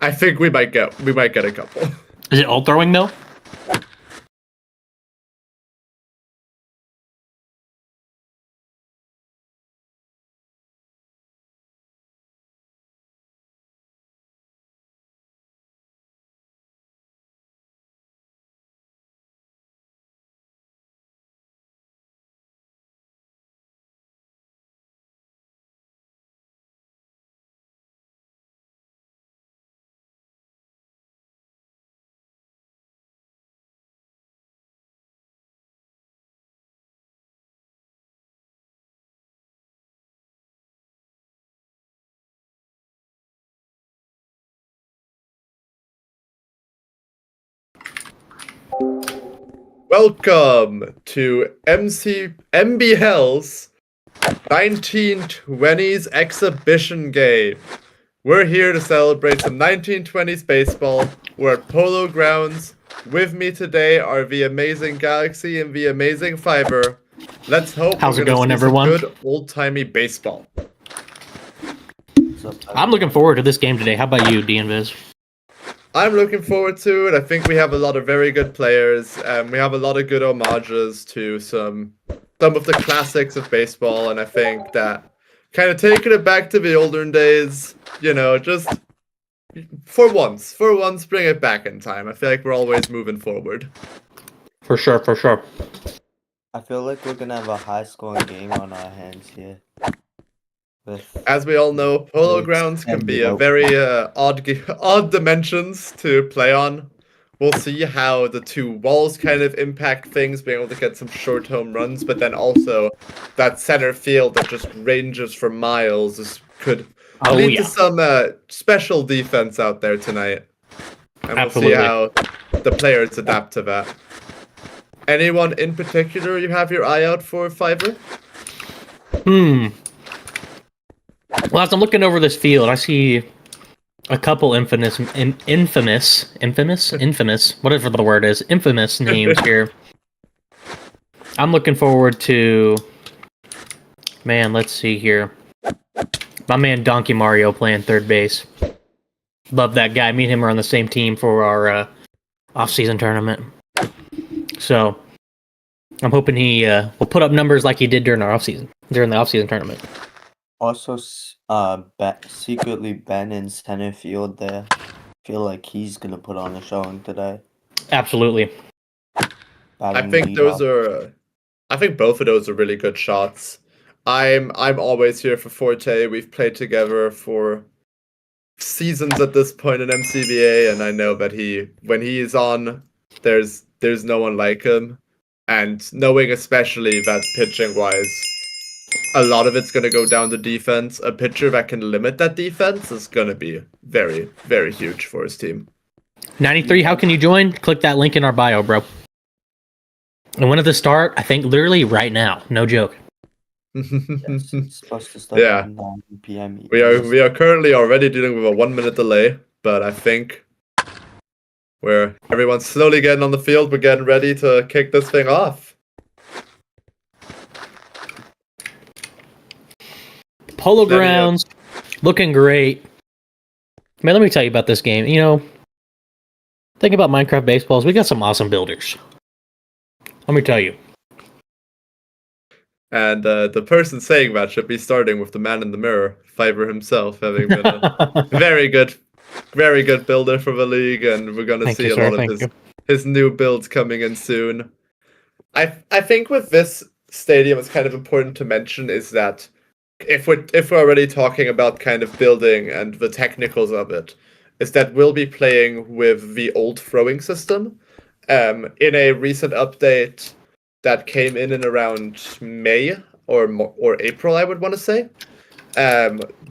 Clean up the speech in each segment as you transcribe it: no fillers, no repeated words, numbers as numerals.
I think we might get a couple. Is it ult throwing though? Welcome to MBL's 1920s exhibition game. We're here to celebrate some 1920s baseball. We're at Polo Grounds. With me today are the amazing Galaxy and the amazing Fiber. Let's hope How's we're it going, see everyone? some good old-timey baseball. I'm looking forward to this game today. How about you, DNViz? I'm looking forward to it. I think we have a lot of very good players. We have a lot of good homages to some of the classics of baseball, and I think that kind of taking it back to the olden days, you know, just for once, bring it back in time. I feel like we're always moving forward. For sure, for sure. I feel like we're gonna have a high-scoring game on our hands here. As we all know, Polo Grounds can be a very odd dimensions to play on. We'll see how the two walls kind of impact things, being able to get some short home runs, but then also that center field that just ranges for miles could lead to some special defense out there tonight. And Absolutely. We'll see how the players adapt to that. Anyone in particular you have your eye out for, Fiverr? Well, as I'm looking over this field, I see a couple infamous, whatever the word is, infamous names here. I'm looking forward to, man, let's see here. My man Donkey Mario playing third base. Love that guy. Me and him are on the same team for our off-season tournament. So, I'm hoping he will put up numbers like he did during the off-season tournament. Also, secretly Ben in center field there. Feel like he's gonna put on a showing today. Absolutely. I think both of those are really good shots. I'm always here for Forte. We've played together for seasons at this point in MCBA, and I know that when he is on, there's no one like him. And knowing especially that pitching wise, a lot of it's going to go down to defense. A pitcher that can limit that defense is going to be very, very huge for his team. 93, how can you join? Click that link in our bio, bro. And when does it start? I think literally right now. No joke. Yes, it's supposed to start at 9 p.m. We are currently already dealing with a 1 minute delay, but I think where everyone's slowly getting on the field, we're getting ready to kick this thing off. Polo Grounds, looking great. Man, let me tell you about this game. You know, think about Minecraft baseballs. We got some awesome builders. Let me tell you. And the person saying that should be starting with the man in the mirror, Fiverr himself, having been a very good builder for the league, and we're going to see a lot of his new builds coming in soon. I think with this stadium, it's kind of important to mention is that if we're already talking about kind of building and the technicals of it, is that we'll be playing with the old throwing system. In a recent update that came in around May or April, I would want to say,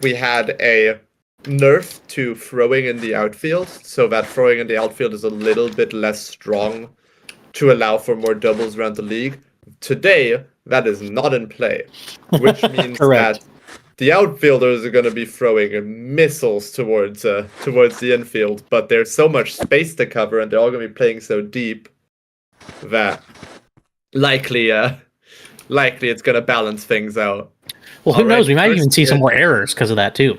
we had a nerf to throwing in the outfield, so that throwing in the outfield is a little bit less strong to allow for more doubles around the league. Today, that is not in play, which means that the outfielders are going to be throwing missiles towards the infield, but there's so much space to cover, and they're all going to be playing so deep that likely it's going to balance things out. Well, who knows? We might even see some more errors because of that too.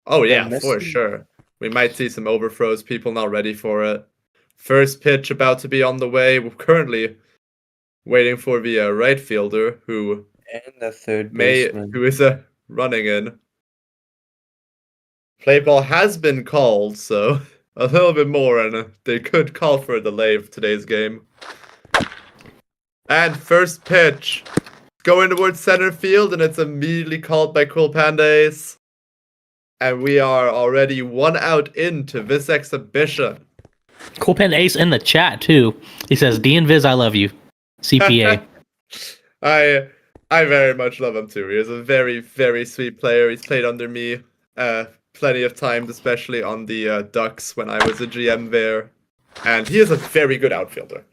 Oh yeah, for sure. We might see some overthrows, people not ready for it. First pitch about to be on the way. We're currently waiting for the right fielder who And the third baseman. who is running in. Play ball has been called, so a little bit more, and they could call for a delay of today's game. And first pitch going towards center field, and it's immediately called by Cool Panda Ace. And we are already 1 out into this exhibition. Cool Panda Ace in the chat too. He says, "D-Invis, I love you." CPA. I very much love him too. He is a very, very sweet player. He's played under me plenty of times, especially on the Ducks when I was a GM there. And he is a very good outfielder.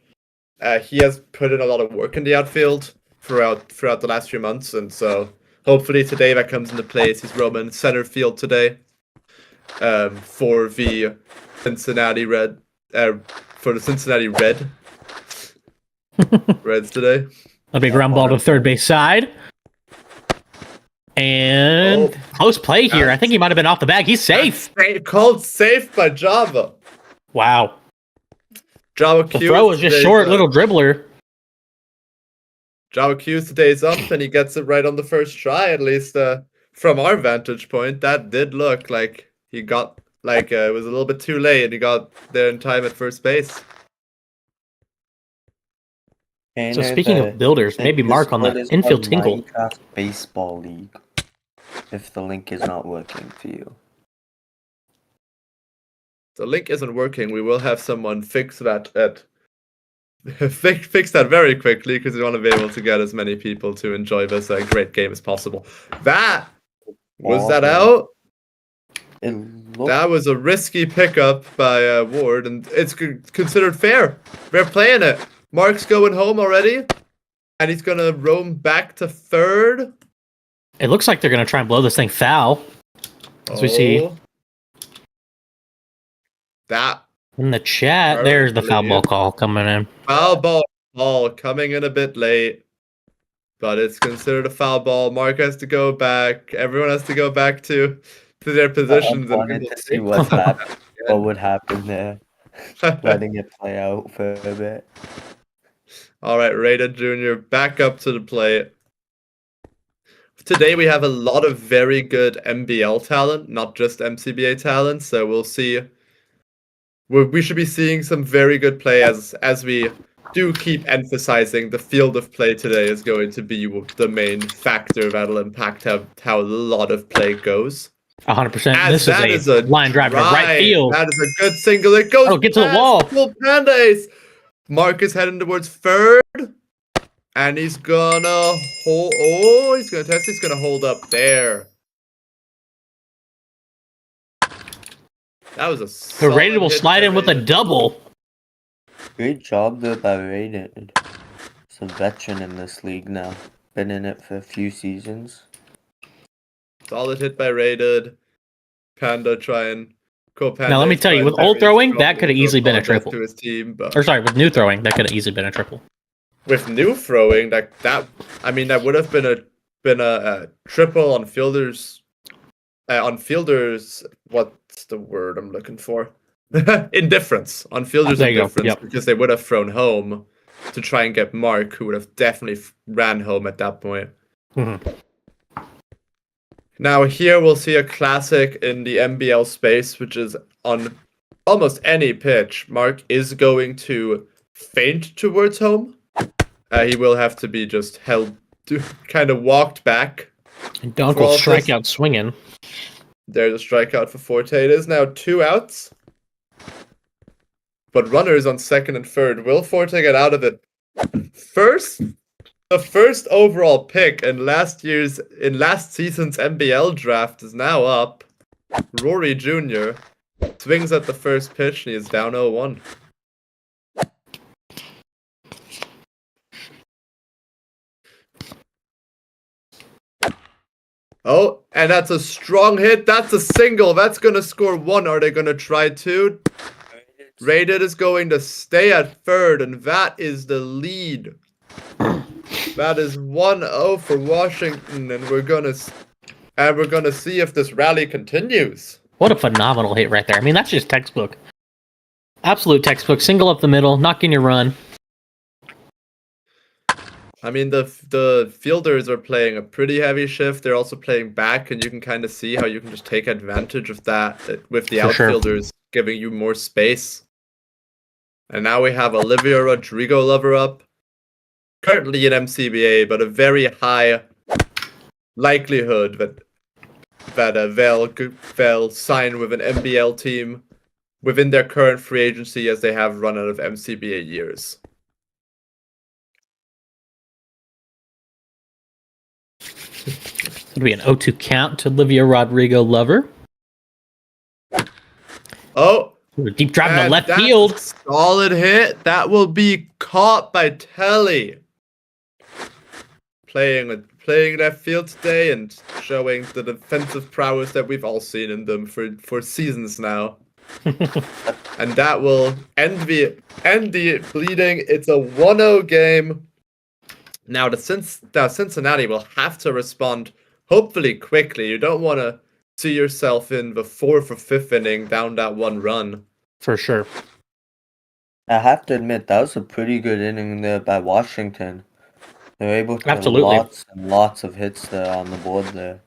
He has put in a lot of work in the outfield throughout the last few months, and so hopefully today that comes into place. He's roaming center field today for the Cincinnati Reds today. A big ground ball to third base side. And close play here. I think he might have been off the bag. He's safe. Called safe by Java. Wow. Java The throw was just short, little dribbler. Java Q's today's up, and he gets it right on the first try, at least from our vantage point. That did look like he got, it was a little bit too late, and he got there in time at first base. So speaking of builders, maybe Mark on the infield tinkle. Minecraft Baseball League, if the link is not working for you. The link isn't working. We will have someone fix that fix that very quickly, because we want to be able to get as many people to enjoy this great game as possible. That was that out? That was a risky pickup by Ward, and it's considered fair. They're playing it. Mark's going home already, and he's going to roam back to third. It looks like they're going to try and blow this thing foul, as we see. That in the chat, there's the foul ball call coming in. Foul ball coming in a bit late, but it's considered a foul ball. Mark has to go back. Everyone has to go back to their positions. I wanted to see what would happen there. Letting it play out for a bit. All right, Rated Jr. back up to the plate. Today we have a lot of very good MBL talent, not just MCBA talent, so we'll see. We should be seeing some very good play as we do keep emphasizing the field of play today is going to be the main factor that'll impact how a lot of play goes. 100%. This is a line drive to right field. That is a good single. It goes get to the wall. Full Panda Ace. Mark is heading towards third, and he's gonna hold. Oh, he's gonna test. He's gonna hold up there. That was a. The Rated will slide in with a double. Great job though by Rated. He's a veteran in this league now. Been in it for a few seasons. Solid hit by Rated. Panda trying. Cool Panda. Now let me tell you, with old throwing, that could have easily been a triple. To his team, but... Or sorry, with new throwing, that could have easily been a triple. With new throwing, that would have been a triple on fielders. What's the word I'm looking for? Indifference on fielders. Indifference, because they would have thrown home to try and get Mark, who would have definitely ran home at that point. Mm-hmm. Now here we'll see a classic in the MBL space, which is on almost any pitch. Mark is going to feint towards home. He will have to be just held, kind of walked back. And Dunk will strike out swinging. There's a strikeout for Forte. It is now 2 outs. But runners on second and third. Will Forte get out of it? The first overall pick in last season's MBL draft is now up. Rory Jr. swings at the first pitch and he is down 0-1. Oh, and that's a strong hit. That's a single. That's going to score 1. Are they going to try 2? Rated is going to stay at third, and that is the lead. That is 1-0 for Washington, and we're gonna see if this rally continues. What a phenomenal hit right there. I mean, that's just textbook. Absolute textbook. Single up the middle, knock in your run. I mean, the fielders are playing a pretty heavy shift. They're also playing back, and you can kind of see how you can just take advantage of that with the outfielders giving you more space. And now we have Olivia Rodrigo Lover up. Currently in MCBA, but a very high likelihood that they'll sign with an MBL team within their current free agency, as they have run out of MCBA years. It'll be an 0-2 count to Olivia Rodrigo Lover. Oh, deep drive in the left field. Solid hit. That will be caught by Telly. Playing left field today and showing the defensive prowess that we've all seen in them for seasons now. And that will end the bleeding. It's a 1-0 game. Now Cincinnati will have to respond, hopefully quickly. You don't want to see yourself in the 4th or 5th inning down that 1 run. For sure. I have to admit, that was a pretty good inning there by Washington. They were able to get lots and lots of hits there on the board there.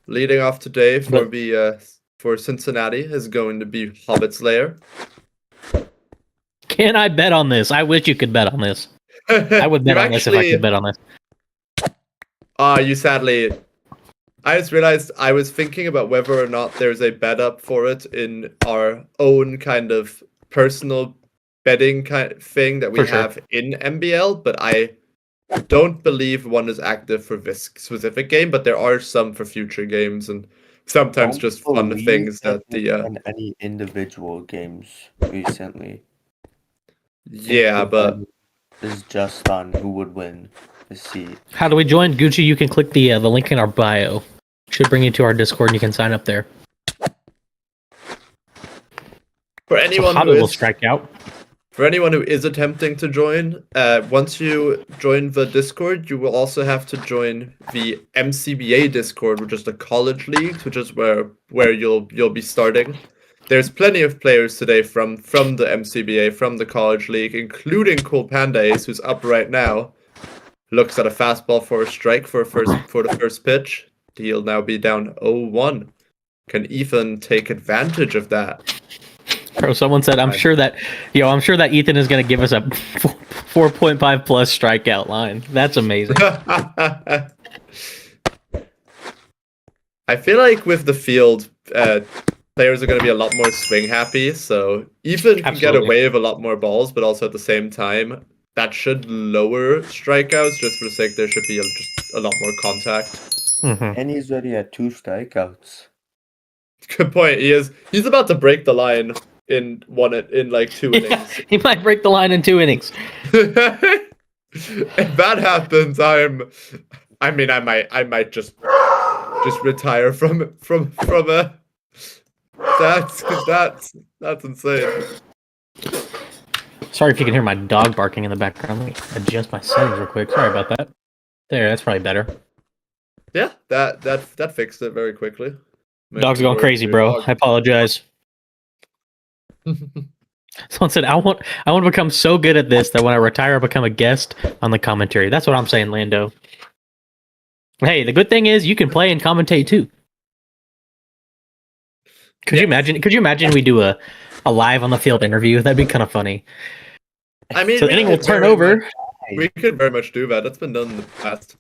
Leading off today for Cincinnati is going to be Hobbit's Lair. Can I bet on this? I wish you could bet on this. I would bet on this if I could bet on this. You sadly... I just realized I was thinking about whether or not there's a bet up for it in our own kind of personal betting kind of thing that we have in MBL, but I don't believe one is active for this specific game, but there are some for future games, and sometimes just fun things that in any individual games recently. Yeah, but is just on who would win the seat. How do we join? Gucci, you can click the link in our bio. Should bring you to our Discord and you can sign up there. For anyone For anyone who is attempting to join, once you join the Discord, you will also have to join the MCBA Discord, which is the college league, which is where you'll be starting. There's plenty of players today from the MCBA, from the college league, including Cool Panda Ace, who's up right now. Looks at a fastball for a strike for the first pitch. He'll now be down 0-1. Can Ethan take advantage of that? Bro, someone said, I'm sure that Ethan is going to give us a 4.5 plus strikeout line. That's amazing. I feel like with the field, players are going to be a lot more swing happy, so Ethan can get away with a lot more balls, but also at the same time, that should lower strikeouts. Just for the sake, there should be just a lot more contact. Mm-hmm. And he's already at 2 strikeouts. Good point. He's about to break the line in 2 innings. He might break the line in 2 innings. If that happens, I might just retire from a. That's insane. Sorry if you can hear my dog barking in the background. Let me adjust my settings real quick. Sorry about that. There, that's probably better. Yeah, that fixed it very quickly. Dog's going crazy, bro. I apologize. Someone said, I want to become so good at this that when I retire, I'll become a guest on the commentary. That's what I'm saying, Lando. Hey, the good thing is you can play and commentate too. Could you imagine we do a live on the field interview? That'd be kind of funny. I mean, so the inning will turn over. We could very much do that. That's been done in the past.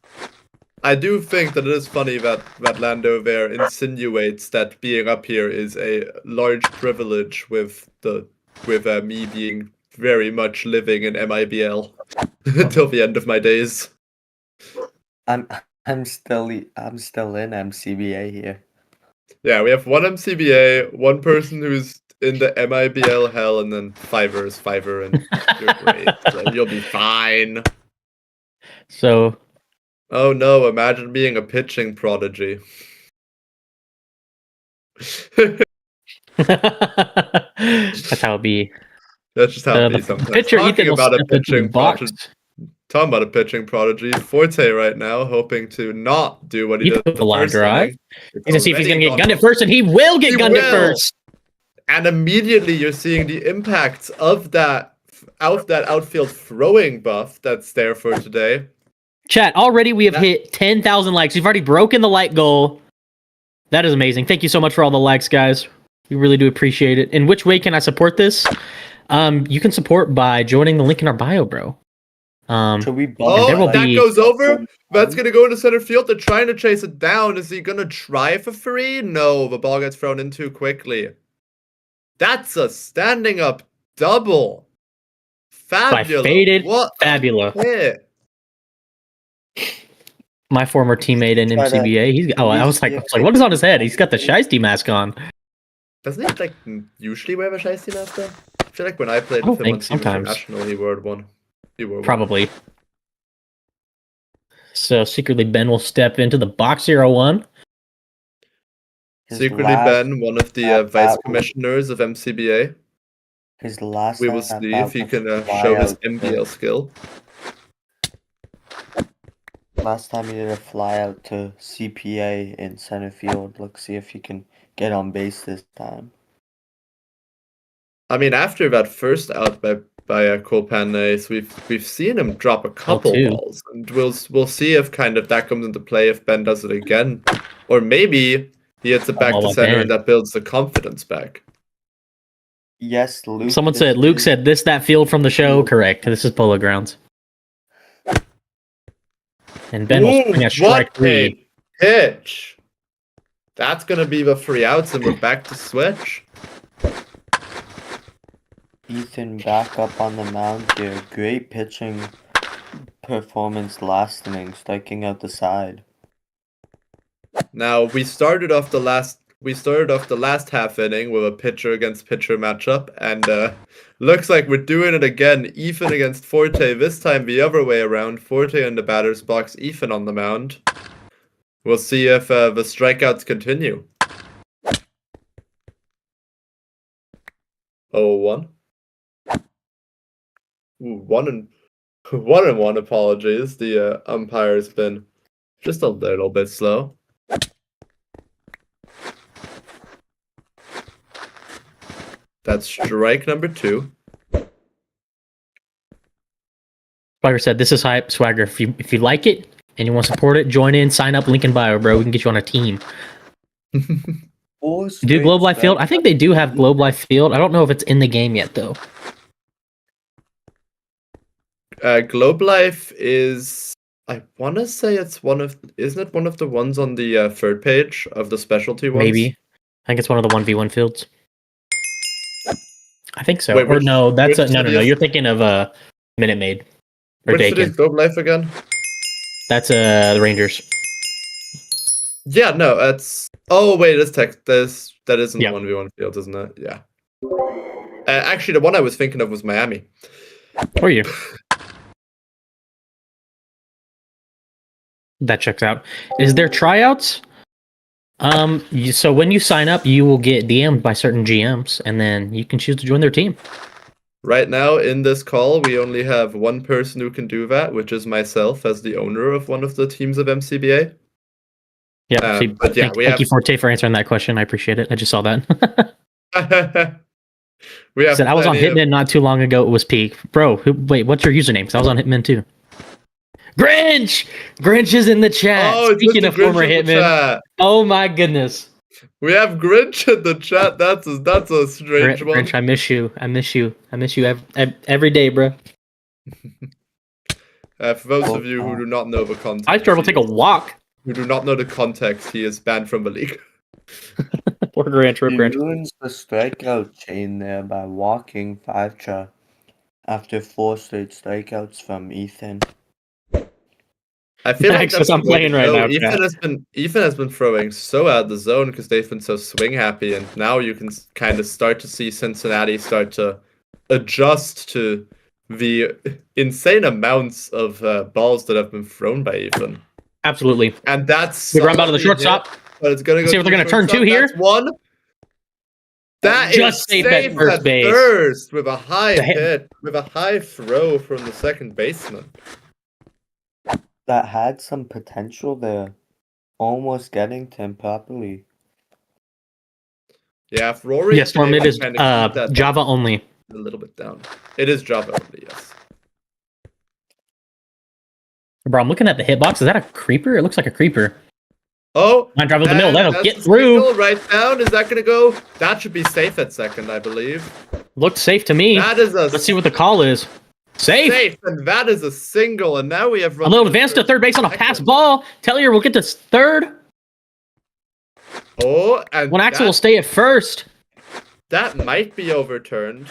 I do think that it is funny that Lando there insinuates that being up here is a large privilege with me being very much living in MIBL until the end of my days. I'm still in MCBA here. Yeah, we have one MCBA, one person who's in the MIBL hell, and then Fiverr, and you're great. So you'll be fine. So. Oh no, imagine being a pitching prodigy. That's how it be. That's just how it be sometimes. Pitcher Ethan will about a step into the pitching box. Talking about a pitching prodigy, Forte right now, hoping to not do what he did took the a line first drive. inning. He's gonna see if he's gonna get gunned at first, and he will get gunned at first. And immediately you're seeing the impact of that outfield throwing buff that's there for today. Chat, already we have hit 10,000 likes. We've already broken the like goal. That is amazing. Thank you so much for all the likes, guys. We really do appreciate it. In which way can I support this? You can support by joining the link in our bio, bro. That goes over. That's going to go into center field. They're trying to chase it down. Is he going to try for free? No, the ball gets thrown in too quickly. That's a standing up double. Fabulous. By faded what fabulous. Hit. My former teammate in MCBA. I was like, what is on his head? He's got the Shiesty mask on. Doesn't he like usually wear a Shiesty mask though? I feel like when I played with him on sometimes International, he wore one. Probably. So secretly Ben will step into the box 0-1. Secretly Ben, one of the vice commissioners of MCBA. His last. We will see if he can show his MBL skill. Last time he did a fly out to CPA in center field. Let's see if he can get on base this time. I mean, after that first out by Cole Panais, we've seen him drop a couple balls, and we'll see if kind of that comes into play if Ben does it again, or maybe he hits it back to center and that builds the confidence back. Yes, Luke. Someone said Luke said that field from the show. Correct. This is Polo Grounds. And Ben will swing at strike 3. Pitch. That's gonna be the 3 outs, and we're back to switch. Ethan back up on the mound here. Great pitching performance last inning, striking out the side. Now we started off the last half inning with a pitcher against pitcher matchup, and looks like we're doing it again. Ethan against Forte. This time the other way around. Forte in the batter's box. Ethan on the mound. We'll see if the strikeouts continue. 0-1. Ooh, 1-1 apologies. The umpire's been just a little bit slow. That's strike number 2. Swagger said, "This is hype, Swagger. If you like it and you want to support it, join in, sign up, link in bio, bro. We can get you on a team." Do Globe Life Field? I think they do have Globe Life Field. I don't know if it's in the game yet, though. Globe Life is, I want to say it's isn't it one of the ones on the third page of the specialty ones? Maybe. I think it's one of the 1v1 fields. I think so. Wait, no, that's no. You're thinking of Minute Maid. Or which city is Globe Life again? That's the Rangers. Yeah, no, that's. Oh wait, it's tech. That isn't the 1v1 field, isn't it? Yeah. Actually, the one I was thinking of was Miami. Or you? That checks out. Is there tryouts? So when you sign up, you will get DM'd by certain GMs, and then you can choose to join their team. Right now, in this call, we only have one person who can do that, which is myself as the owner of one of the teams of MCBA. Yeah, thank you, Forte, for answering that question. I appreciate it. I just saw that. We have said I was on Hitman not too long ago. It was peak. Bro, wait, what's your username? Because I was on Hitman too. Grinch! Grinch is in the chat. Oh, speaking of former Hitman. Oh my goodness. We have Grinch in the chat. That's a strange one. Grinch, I miss you. I miss you every day, bro. For those of you who do not know the context, I struggle to take a walk. Who do not know the context, he is banned from the league. Poor Grinch. He ruins the strikeout chain there by walking 5-tra after 4 straight strikeouts from Ethan. I feel like that's I'm playing right now. Ethan has been throwing so out of the zone because they've been so swing happy, and now you can kind of start to see Cincinnati start to adjust to the insane amounts of balls that have been thrown by Ethan. Absolutely. And that's we run out of the shortstop. But it's gonna go. See if they're gonna turn 2 here. That's one. That just is safe at first base. First with a high hit, with a high throw from the second baseman. that had some potential there. Almost getting to him properly. Yeah, if Rory Yes, Storm, it is kind of keep that Java only. a little bit down. It is Java only, yes. Bro, I'm looking at the hitbox. Is that a creeper? It looks like a creeper. Oh, Line drive with the middle. That'll that's get the through. single right down. Is that gonna go? That should be safe at second, I believe. Looked safe to me. That is a Let's see what the call is. Safe. and that is a single, and now we have A little advance to third base on a pass ball. Tellier will get to third. Oh, and One Axel will stay at first. That might be overturned.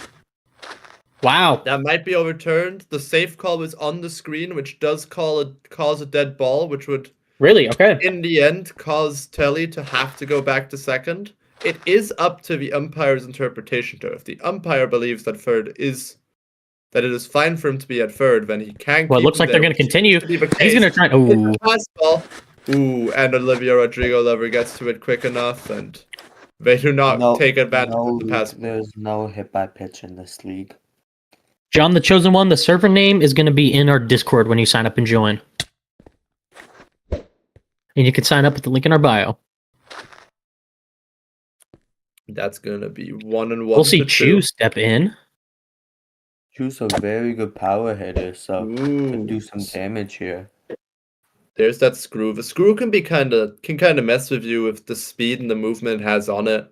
Wow. That might be overturned. The safe call was on the screen, which does cause a dead ball, which would Really? Okay. in the end cause Telly to have to go back to second. It is up to the umpire's interpretation, though. If the umpire believes that it is fine for him to be at third, then he can. Well, it looks like they're going to continue. He's going to try. Ooh. Pass ball. Ooh, and Olivia Rodrigo never gets to it quick enough, and they do not take advantage of the pass. There's no hit by pitch in this league. John, the Chosen One, the server name is going to be in our Discord when you sign up and join. And you can sign up with the link in our bio. That's going to be 1-1. We'll see Chu step in. Chu's a very good power hitter, so can do some damage here. There's that screw. The screw can kind of mess with you with the speed and the movement it has on it.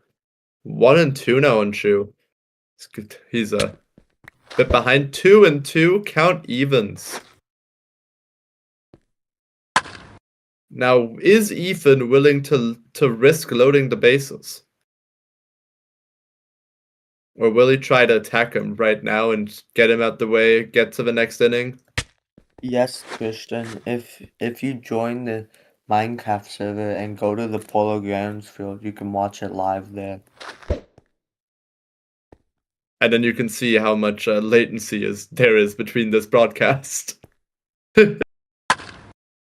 1-2 now on Chu. He's a bit behind. 2-2. Count evens. Now, is Ethan willing to risk loading the bases? Or will he try to attack him right now and get him out the way, get to the next inning? Yes, Christian. If you join the Minecraft server and go to the Polo Grounds field, you can watch it live there. And then you can see how much latency there is between this broadcast.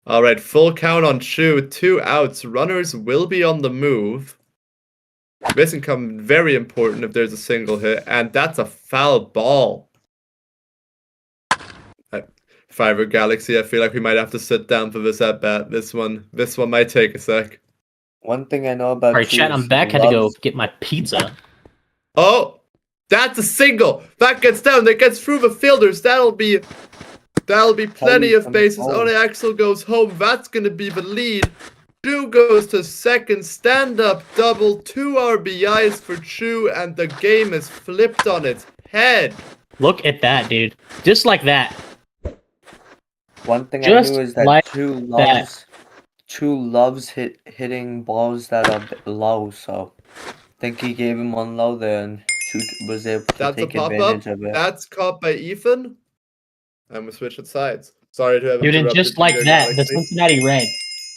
All right, full count on Chu. 2 outs. Runners will be on the move. This can come very important if there's a single hit, and that's a foul ball. Fiverr Galaxy, I feel like we might have to sit down for this at bat. This one might take a sec. One thing I know about All right, chat, I'm back. Had to go get my pizza. Oh, that's a single. That gets down. That gets through the fielders. That'll be plenty of bases. Only Axel goes home. That's gonna be the lead. Chu goes to second. Stand up double. 2 RBIs for Chu, and the game is flipped on its head. Look at that, dude. Just like that. One thing I knew is that Chu loves hitting balls that are low, so I think he gave him one low there, and Chu was able to take advantage of it. That's caught by Ethan. And we switch at sides. Sorry to have dude, and just like that, the Cincinnati Red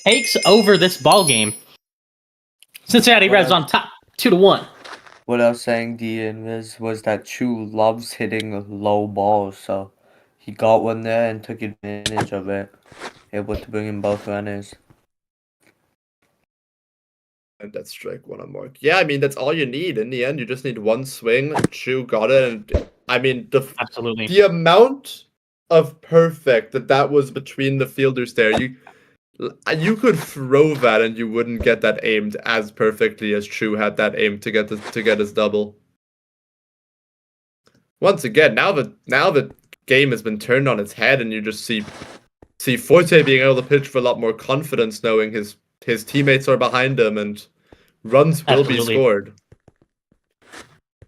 takes over this ball game. Cincinnati Reds on top, 2-1. What I was saying, Dean, was that Chu loves hitting low balls, so he got one there and took advantage of it, able to bring in both runners. And that's strike one on mark. Yeah, I mean, that's all you need. In the end, you just need one swing. Chu got it, and I mean, absolutely the amount of perfect that was between the fielders there. You could throw that and you wouldn't get that aimed as perfectly as Chu had that aim to get his double. Once again, now the game has been turned on its head, and you just see Forte being able to pitch with a lot more confidence, knowing his teammates are behind him and runs will be scored.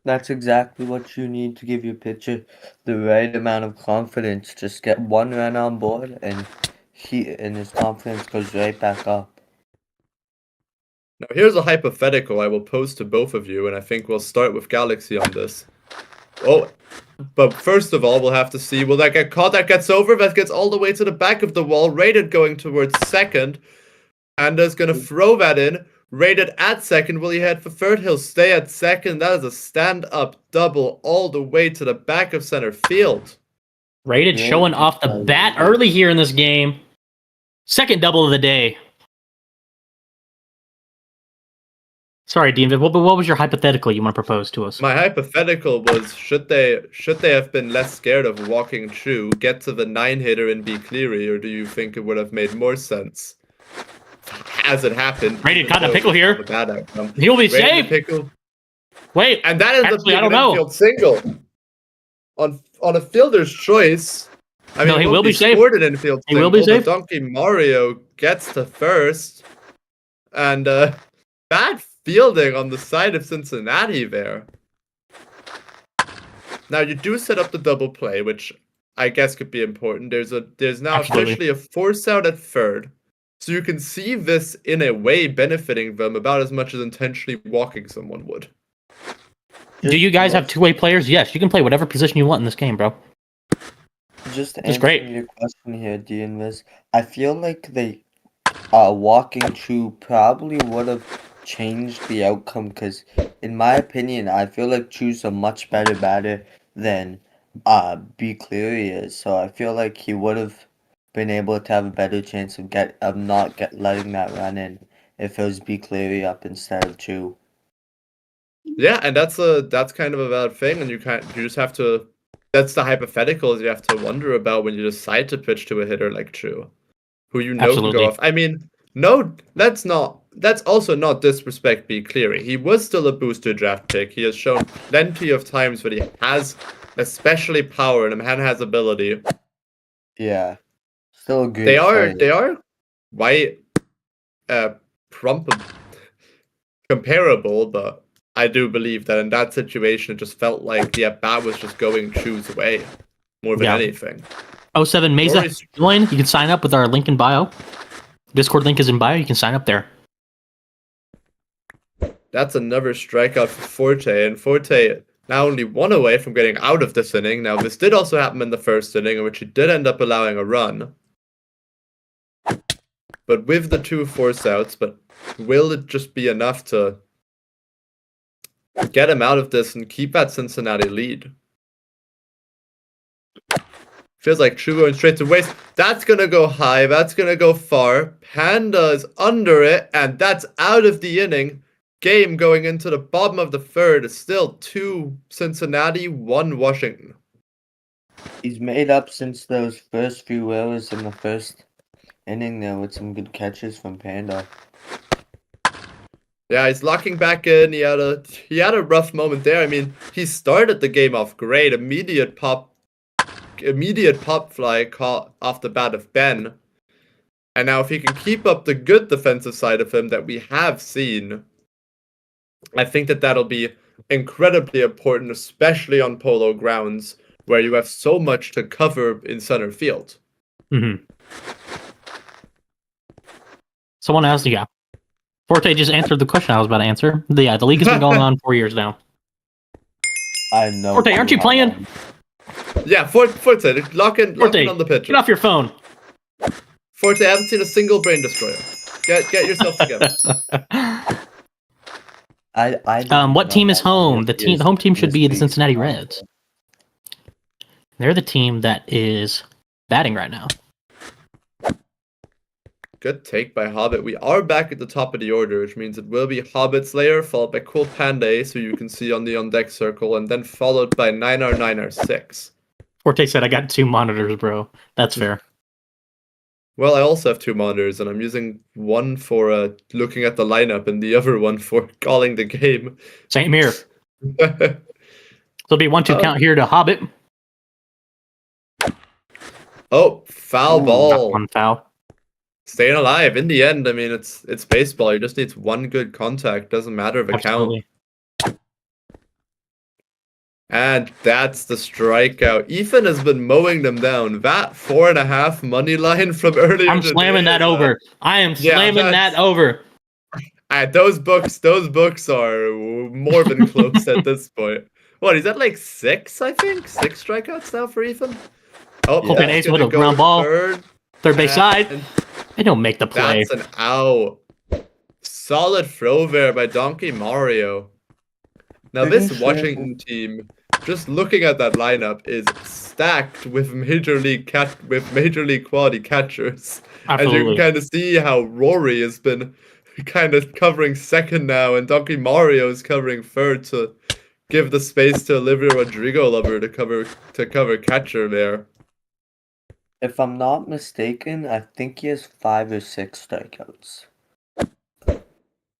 That's exactly what you need to give your pitcher the right amount of confidence. Just get one run on board, and his confidence goes right back up. Now here's a hypothetical I will pose to both of you, and I think we'll start with Galaxy on this. Oh, but first of all, we'll have to see, will that get caught? That gets over, that gets all the way to the back of the wall, rated going towards second. Panda's going to throw that in. Rated at second. Will he head for third? He'll stay at second. That is a stand-up double all the way to the back of center field. Rated showing off the bat early here in this game. Second double of the day. Sorry, Dean, but what was your hypothetical you want to propose to us? My hypothetical was, should they have been less scared of walking through, get to the 9-hitter and be Cleary, or do you think it would have made more sense? As it happened. Ready to cut the pickle here. Bad outcome. He'll be safe. Wait, and that is actually, an infield single. On a fielder's choice. I mean, he will be safe. Scored an infield he single, will be safe. Donkey Mario gets to first, and bad fielding on the side of Cincinnati there. Now you do set up the double play, which I guess could be important. There's now officially a force out at third, so you can see this in a way benefiting them about as much as intentionally walking someone would. Do you guys have two-way players? Yes, you can play whatever position you want in this game, bro. Just answering your question here, Dean, I feel like they walking through probably would have changed the outcome, because in my opinion, I feel like Chu's a much better batter than B. Cleary is. So I feel like he would have been able to have a better chance of not letting that run in if it was B. Cleary up instead of Chu. Yeah, and that's kind of a valid thing, and you just have to. That's the hypotheticals you have to wonder about when you decide to pitch to a hitter like Chu, who you know can go off. I mean, no, that's also not disrespect B. Cleary. He was still a booster draft pick. He has shown plenty of times that he has, especially power, and has ability. Yeah, still a good. They are quite comparable, but I do believe that in that situation, it just felt like the at-bat was just going Chu's way more than anything. 07 Mesa, join. You can sign up with our link in bio. Discord link is in bio. You can sign up there. That's another strikeout for Forte, and Forte now only one away from getting out of this inning. Now, this did also happen in the first inning, in which he did end up allowing a run. But with the 2 force outs, but will it just be enough to get him out of this and keep that Cincinnati lead? Feels like Chu going straight to waste. That's going to go high. That's going to go far. Panda is under it, and that's out of the inning. Game going into the bottom of the third is still 2 Cincinnati, 1 Washington. He's made up since those first few errors in the first inning there with some good catches from Panda. Yeah, he's locking back in. He had a rough moment there. I mean, he started the game off great. Immediate pop fly caught off the bat of Ben. And now if he can keep up the good defensive side of him that we have seen, I think that'll be incredibly important, especially on polo grounds where you have so much to cover in center field. Mm-hmm. Someone asked, yeah. Forte just answered the question I was about to answer. The league has been going on 4 years now. I know. Forte, aren't you playing? Yeah, Forte, lock in on the pitcher. Get off your phone. Forte, I haven't seen a single brain destroyer. Get yourself together. What team is home? The home team should be the Cincinnati Reds. They're the team that is batting right now. Good take by Hobbit. We are back at the top of the order, which means it will be Hobbit Slayer, followed by Cool Panda, so you can see on the on-deck circle, and then followed by 9R6. Forte said, I got 2 monitors, bro. That's fair. Well, I also have 2 monitors, and I'm using one for looking at the lineup and the other one for calling the game. Same here. So it'll be 1-2 count here to Hobbit. Oh, foul ball. One foul. Staying alive. In the end, I mean, it's baseball. You just need one good contact. Doesn't matter if it counts. And that's the strikeout. Ethan has been mowing them down. That 4.5 money line from earlier. I'm slamming that over. I am slamming that over. Those books are more than close at this point. What, he's at like 6, I think? 6 strikeouts now for Ethan? Oh, yeah. Ace with a ground ball. Third base side. They don't make the play. That's an out. Solid throw there by Donkey Mario. Now this Washington team, just looking at that lineup, is stacked with major league quality catchers. Absolutely. And you can kind of see how Rory has been kind of covering second now, and Donkey Mario is covering third to give the space to Olivia Rodrigo Lover to cover catcher there. If I'm not mistaken, I think he has 5 or 6 strikeouts.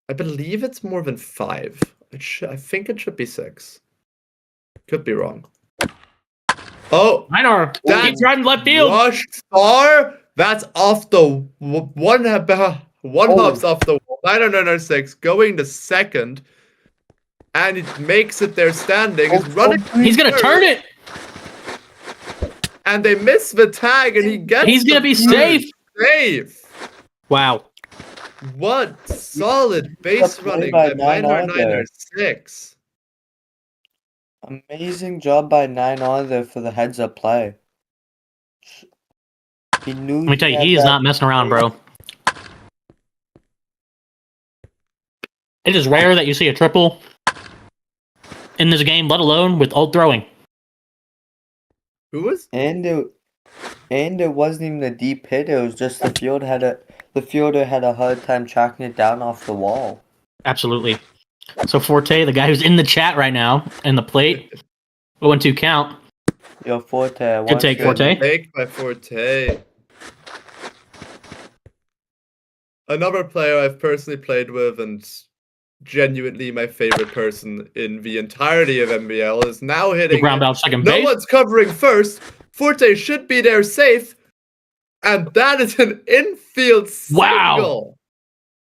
I believe it's more than 5. I think it should be 6. Could be wrong. Oh, Minor. Keep driving left field. Rush star. That's off the one hops off the wall. 906 going to second, and it makes it there standing. Is running. He's gonna turn it, and they miss the tag, and he gets. He's gonna be safe. Safe. Wow. What solid base running by 906. Amazing job by 9 there for the heads-up play. He knew. Let me tell you, he is not messing around, bro. It is rare that you see a triple in this game, let alone with ult throwing. Who was? And it wasn't even a deep hit. It was just the fielder had a hard time tracking it down off the wall. Absolutely. So Forte, the guy who's in the chat right now, and the plate, 0-2 count. Yo, Forte. Good take, Forte. Good take by Forte. Another player I've personally played with and genuinely my favorite person in the entirety of MBL is now hitting. Ground out second base. No one's covering first. Forte should be there safe. And that is an infield single. Wow.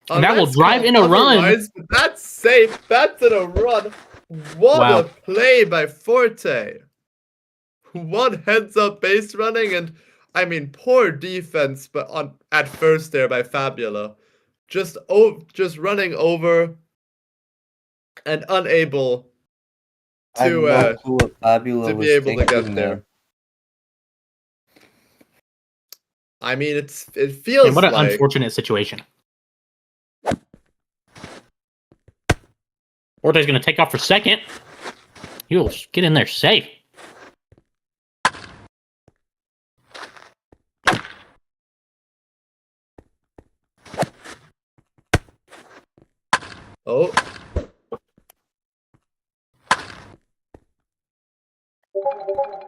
And that will drive in a run. But that's safe. That's in a run. What a play by Forte. One heads-up base running, and I mean, poor defense, but at first there by Fabula. Just running over and unable to be able to get there. I mean, it feels what an like unfortunate situation. Forte's going to take off for second. He'll get in there safe. Oh.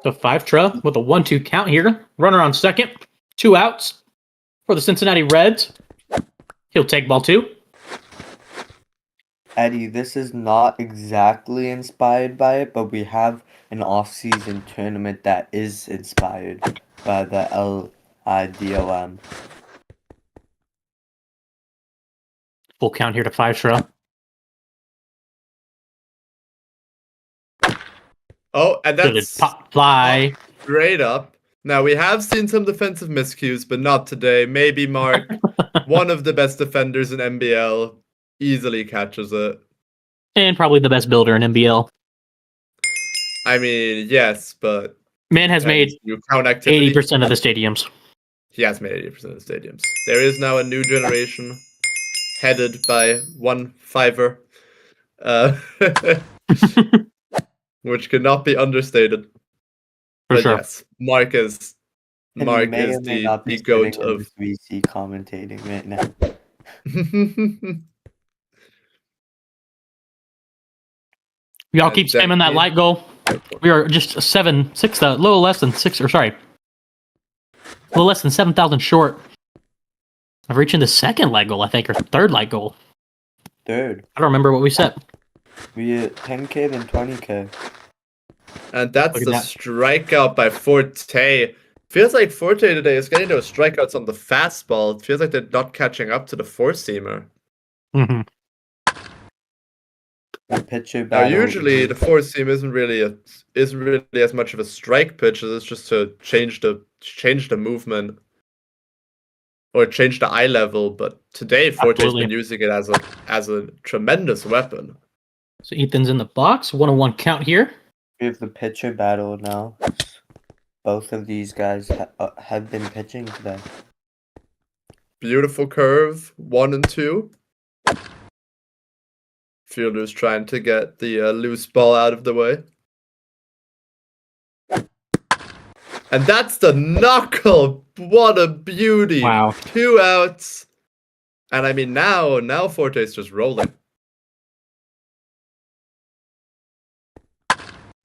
So 5-tra with a 1-2 count here. Runner on second. 2 outs for the Cincinnati Reds. He'll take ball 2. Eddie, this is not exactly inspired by it, but we have an off-season tournament that is inspired by the LIDOM. Full count here to 5-tra. Oh, and that's pop fly. Straight up. Now, we have seen some defensive miscues, but not today. Maybe Mark, one of the best defenders in MBL, easily catches it. And probably the best builder in MBL. I mean, yes, but... Man has made 80% of the stadiums. He has made 80% of the stadiums. There is now a new generation headed by one Fiverr. Which cannot be understated. But sure. Yes, Mark is the GOAT of VC commentating right now. Y'all keep spamming that light goal. We are just a little less than 7,000 short of reaching the second light goal, I think, or third light goal. Third. I don't remember what we set. We hit 10K then 20K. And that's the strikeout by Forte. Feels like Forte today is getting those strikeouts on the fastball. It feels like they're not catching up to the four-seamer. Mm-hmm. Now, usually the four-seam isn't really as much of a strike pitch as it's just to change the movement or change the eye level. But today Forte's been using it as a tremendous weapon. So Ethan's in the box. 1-1 count here. We have the pitcher battle now. Both of these guys have been pitching today. Beautiful curve, 1 and 2. Fielder's trying to get the loose ball out of the way. And that's the knuckle. What a beauty. Wow. 2 outs. And I mean, now Forte's just rolling.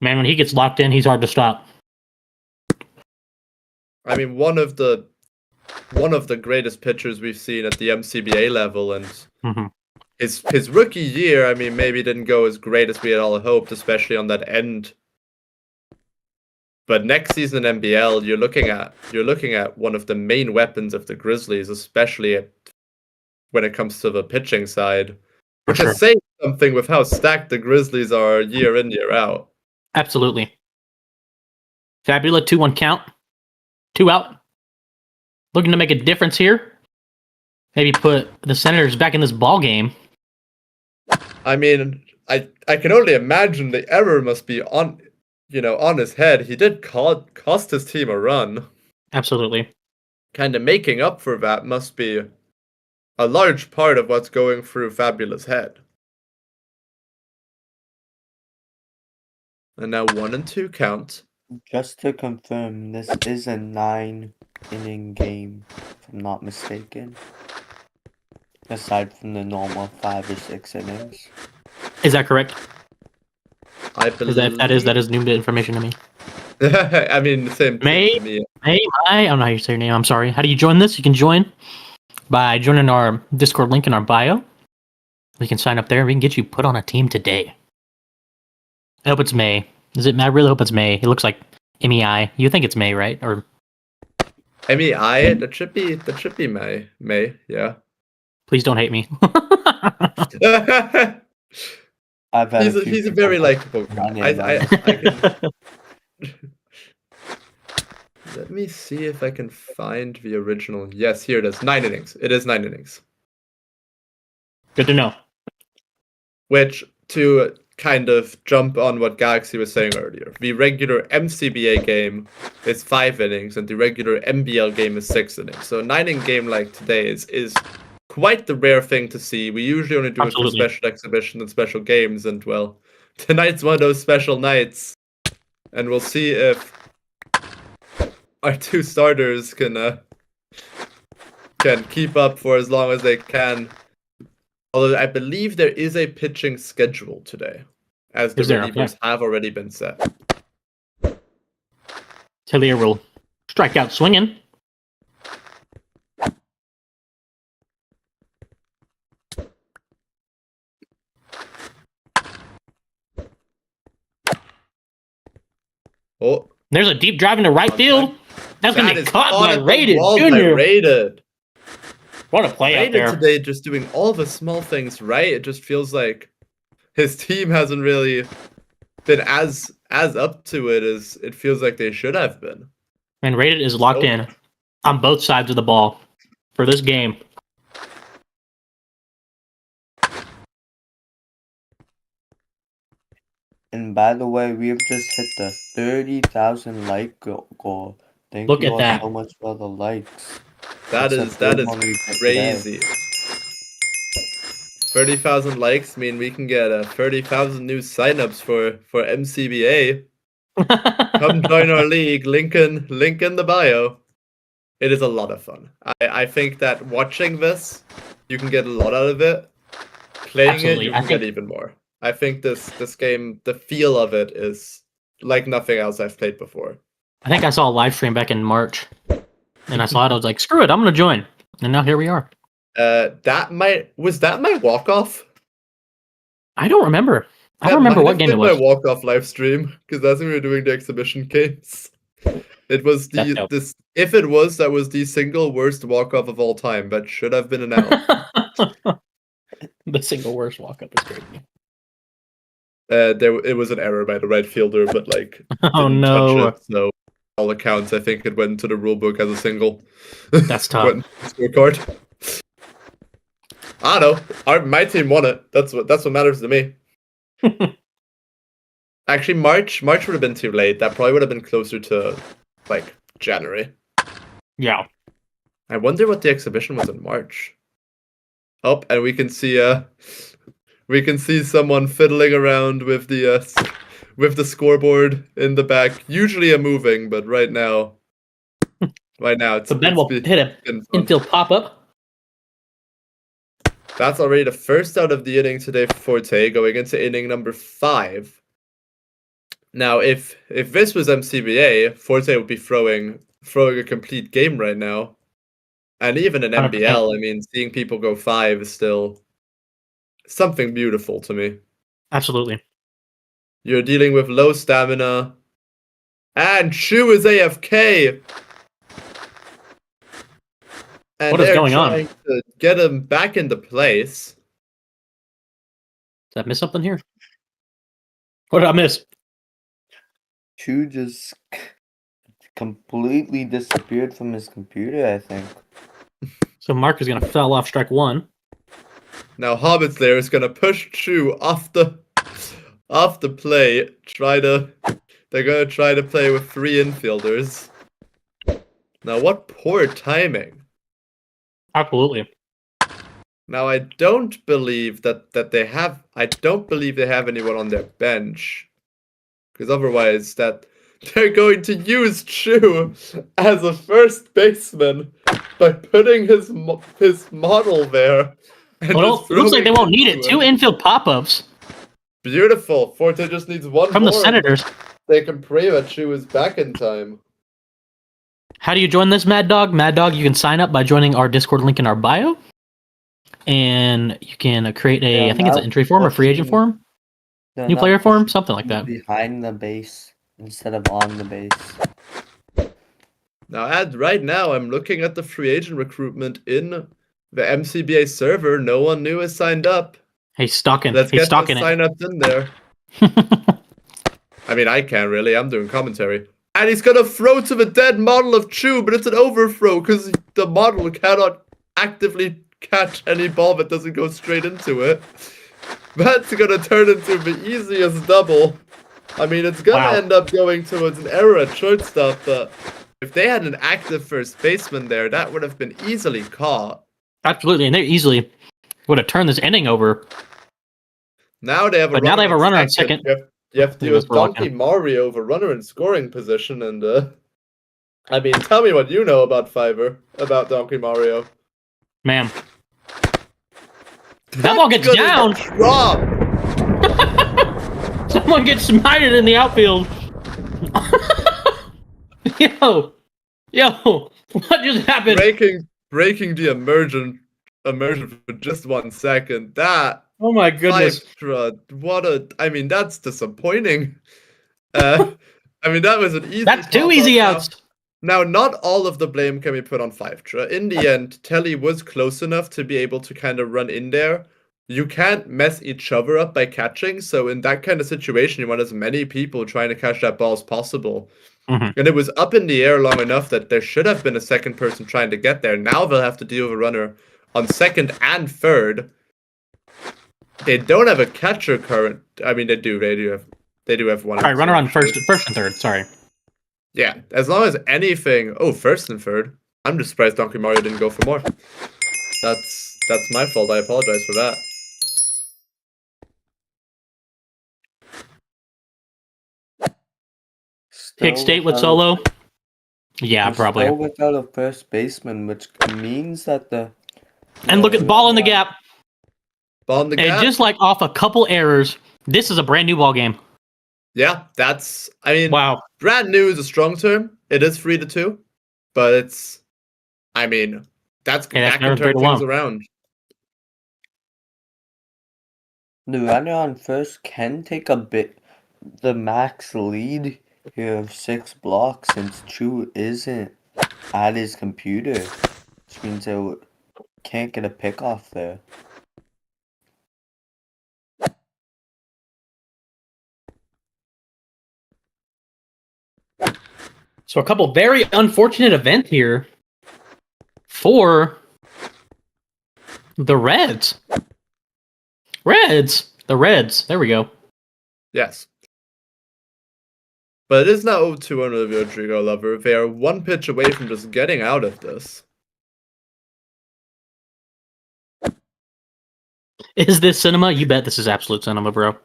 Man, when he gets locked in, he's hard to stop. I mean, one of the greatest pitchers we've seen at the MCBA level, and his rookie year, I mean, maybe didn't go as great as we had all hoped, especially on that end. But next season in MBL, you're looking at one of the main weapons of the Grizzlies, especially when it comes to the pitching side, which is saying something with how stacked the Grizzlies are year in, year out. Absolutely. Fabula, 2-1 count. 2 out. Looking to make a difference here. Maybe put the Senators back in this ball game. I mean, I can only imagine the error must be on his head. He did cost his team a run. Absolutely. Kind of making up for that must be a large part of what's going through Fabula's head. And now 1 and 2 count. Just to confirm, this is a 9-inning game, if I'm not mistaken. Aside from the normal 5 or 6 innings. Is that correct? I believe that is new information to me. I mean, the same thing to me. I don't know how you say your name. I'm sorry. How do you join this? You can join by joining our Discord link in our bio. We can sign up there and we can get you put on a team today. I hope it's May. I really hope it's May. It looks like MEI. You think it's May, right? Or MEI? That should be May. May, yeah. Please don't hate me. He's a very likable guy. I can... Let me see if I can find the original. Yes, here it is. 9 innings. It is 9 innings. Good to know. Which, to kind of jump on what Galaxy was saying earlier, the regular MCBA game is 5 innings, and the regular MBL game is 6 innings. So a 9-inning game like today is quite the rare thing to see. We usually only do it for special exhibition and special games, and well, tonight's one of those special nights. And we'll see if our 2 starters can keep up for as long as they can. Although I believe there is a pitching schedule today, as the relievers have already been set. Tillier will strike out swinging. Oh, there's a deep drive into right field. That's going to be caught by Rated Jr. Rated. What a play out there. Today, just doing all the small things right. It just feels like his team hasn't really been as up to it as it feels like they should have been. And Rated is locked in on both sides of the ball for this game. And by the way, we have just hit the 30,000 like goal. Thank you all so much for the likes. That is crazy. 30,000 likes mean we can get 30,000 new signups for MCBA. Come join our league. Link in the bio. It is a lot of fun. I think that watching this, you can get a lot out of it. Playing it, you can get even more. I think this game, the feel of it is like nothing else I've played before. I think I saw a live stream back in March, and I saw it. I was like, "Screw it, I'm gonna join." And now here we are. Was that my walk-off? I don't remember. I don't remember what game it was. My walk-off live stream, because that's when we were doing the exhibition games. It was if it was, that was the single worst walk-off of all time. That should have been announced. The single worst walk-up is crazy. It was an error by the right fielder, but like, oh no! Touch it, so all accounts, I think it went into the rule book as a single. That's tough. Scorecard. I don't know. My team won it. That's what matters to me. Actually, March would have been too late. That probably would have been closer to like January. Yeah. I wonder what the exhibition was in March. Oh, and we can see someone fiddling around with the scoreboard in the back. Usually a moving, but right now it's. So Ben will hit an infield pop up. That's already the first out of the inning today for Forte, going into inning number 5. Now, if this was MCBA, Forte would be throwing a complete game right now. And even in 100%. MBL, I mean, seeing people go 5 is still something beautiful to me. Absolutely. You're dealing with low stamina. And Chu is AFK! And what is going on? Trying to get him back into place. Did I miss something here? What did I miss? Chu just completely disappeared from his computer, I think. So Mark is going to foul off strike 1. Now Hobbit Slayer is going to push Chu off the play. They're going to try to play with 3 infielders. Now what poor timing. Absolutely. Now I don't believe they have anyone on their bench. Because otherwise they're going to use Chu as a first baseman by putting his model there. Well, it looks like they won't need it. 2 infield pop-ups. Beautiful. Forte just needs one from more. The Senators. They can pray that Chu is back in time. How do you join this, Mad Dog? Mad Dog, you can sign up by joining our Discord link in our bio. And you can create I think it's an entry form or free agent form. New player form, something like that. Behind the base instead of on the base. Now, right now, I'm looking at the free agent recruitment in the MCBA server. No one new has signed up. He's stalking. Let's get the it. sign-ups in there. I mean, I can't really. I'm doing commentary. And he's going to throw to the dead model of Chu, but it's an overthrow because the model cannot actively catch any ball that doesn't go straight into it. That's going to turn into the easiest double. I mean, it's going to end up going towards an error at shortstop, but if they had an active first baseman there, that would have been easily caught. Absolutely, and they easily would have turned this inning over. Now they have a runner on second. You have to use Donkey Mario over runner in scoring position, and I mean, tell me what you know about Donkey Mario. Ma'am. That ball gets down! Drop! Someone gets smited in the outfield. Yo, what just happened? Breaking the immersion for just 1 second. That. Oh my goodness! I mean, that's disappointing. I mean, that was an easy. That's 2 easy outs. Now, not all of the blame can be put on Fivetra. In the end, Telly was close enough to be able to kind of run in there. You can't mess each other up by catching, so in that kind of situation, you want as many people trying to catch that ball as possible. Mm-hmm. And it was up in the air long enough that there should have been a second person trying to get there. Now they'll have to deal with a runner on second and third. They don't have a catcher current. I mean, they do have one. All right, runner on first and third. Sorry. Yeah, as long as anything. Oh, first and third. I'm just surprised Donkey Mario didn't go for more. That's my fault. I apologize for that. Pick State with solo. Yeah, probably. Still without a first baseman, which means that and look at the ball in the gap. Ball in the gap. And just like off a couple errors, this is a brand new ball game. Yeah, wow. Brand new is a strong term. It is 3-2, but it's, I mean, that can turn things around. The runner on first can take the max lead here of 6 blocks since Chu isn't at his computer, which means they can't get a pick off there. So a couple very unfortunate events here for the Reds. The Reds. There we go. Yes. But it is now 0-2 under the Rodrigo Lover. They are 1 pitch away from just getting out of this. Is this cinema? You bet this is absolute cinema, bro.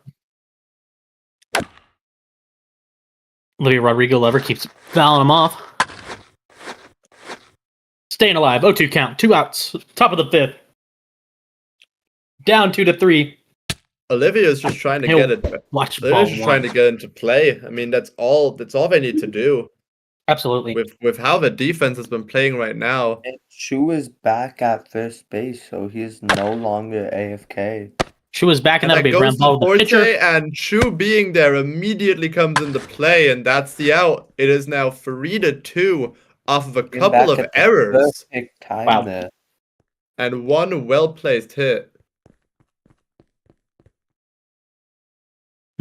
Olivia Rodrigo Lover keeps fouling him off. Staying alive. 0-2 count. 2 outs. Top of the 5th. Down 2-3. Olivia's just trying to He'll get it. watch They're ball just trying to get into play. I mean, that's all they need to do. Absolutely. With how the defense has been playing right now. And Shu is back at first base, so he is no longer AFK. Shu is back, and that'll be goes ground ball to the pitcher. And Shu being there immediately comes into play, and that's the out. It is now 3-2 off of a couple of errors. Perfect time there. And one well-placed hit.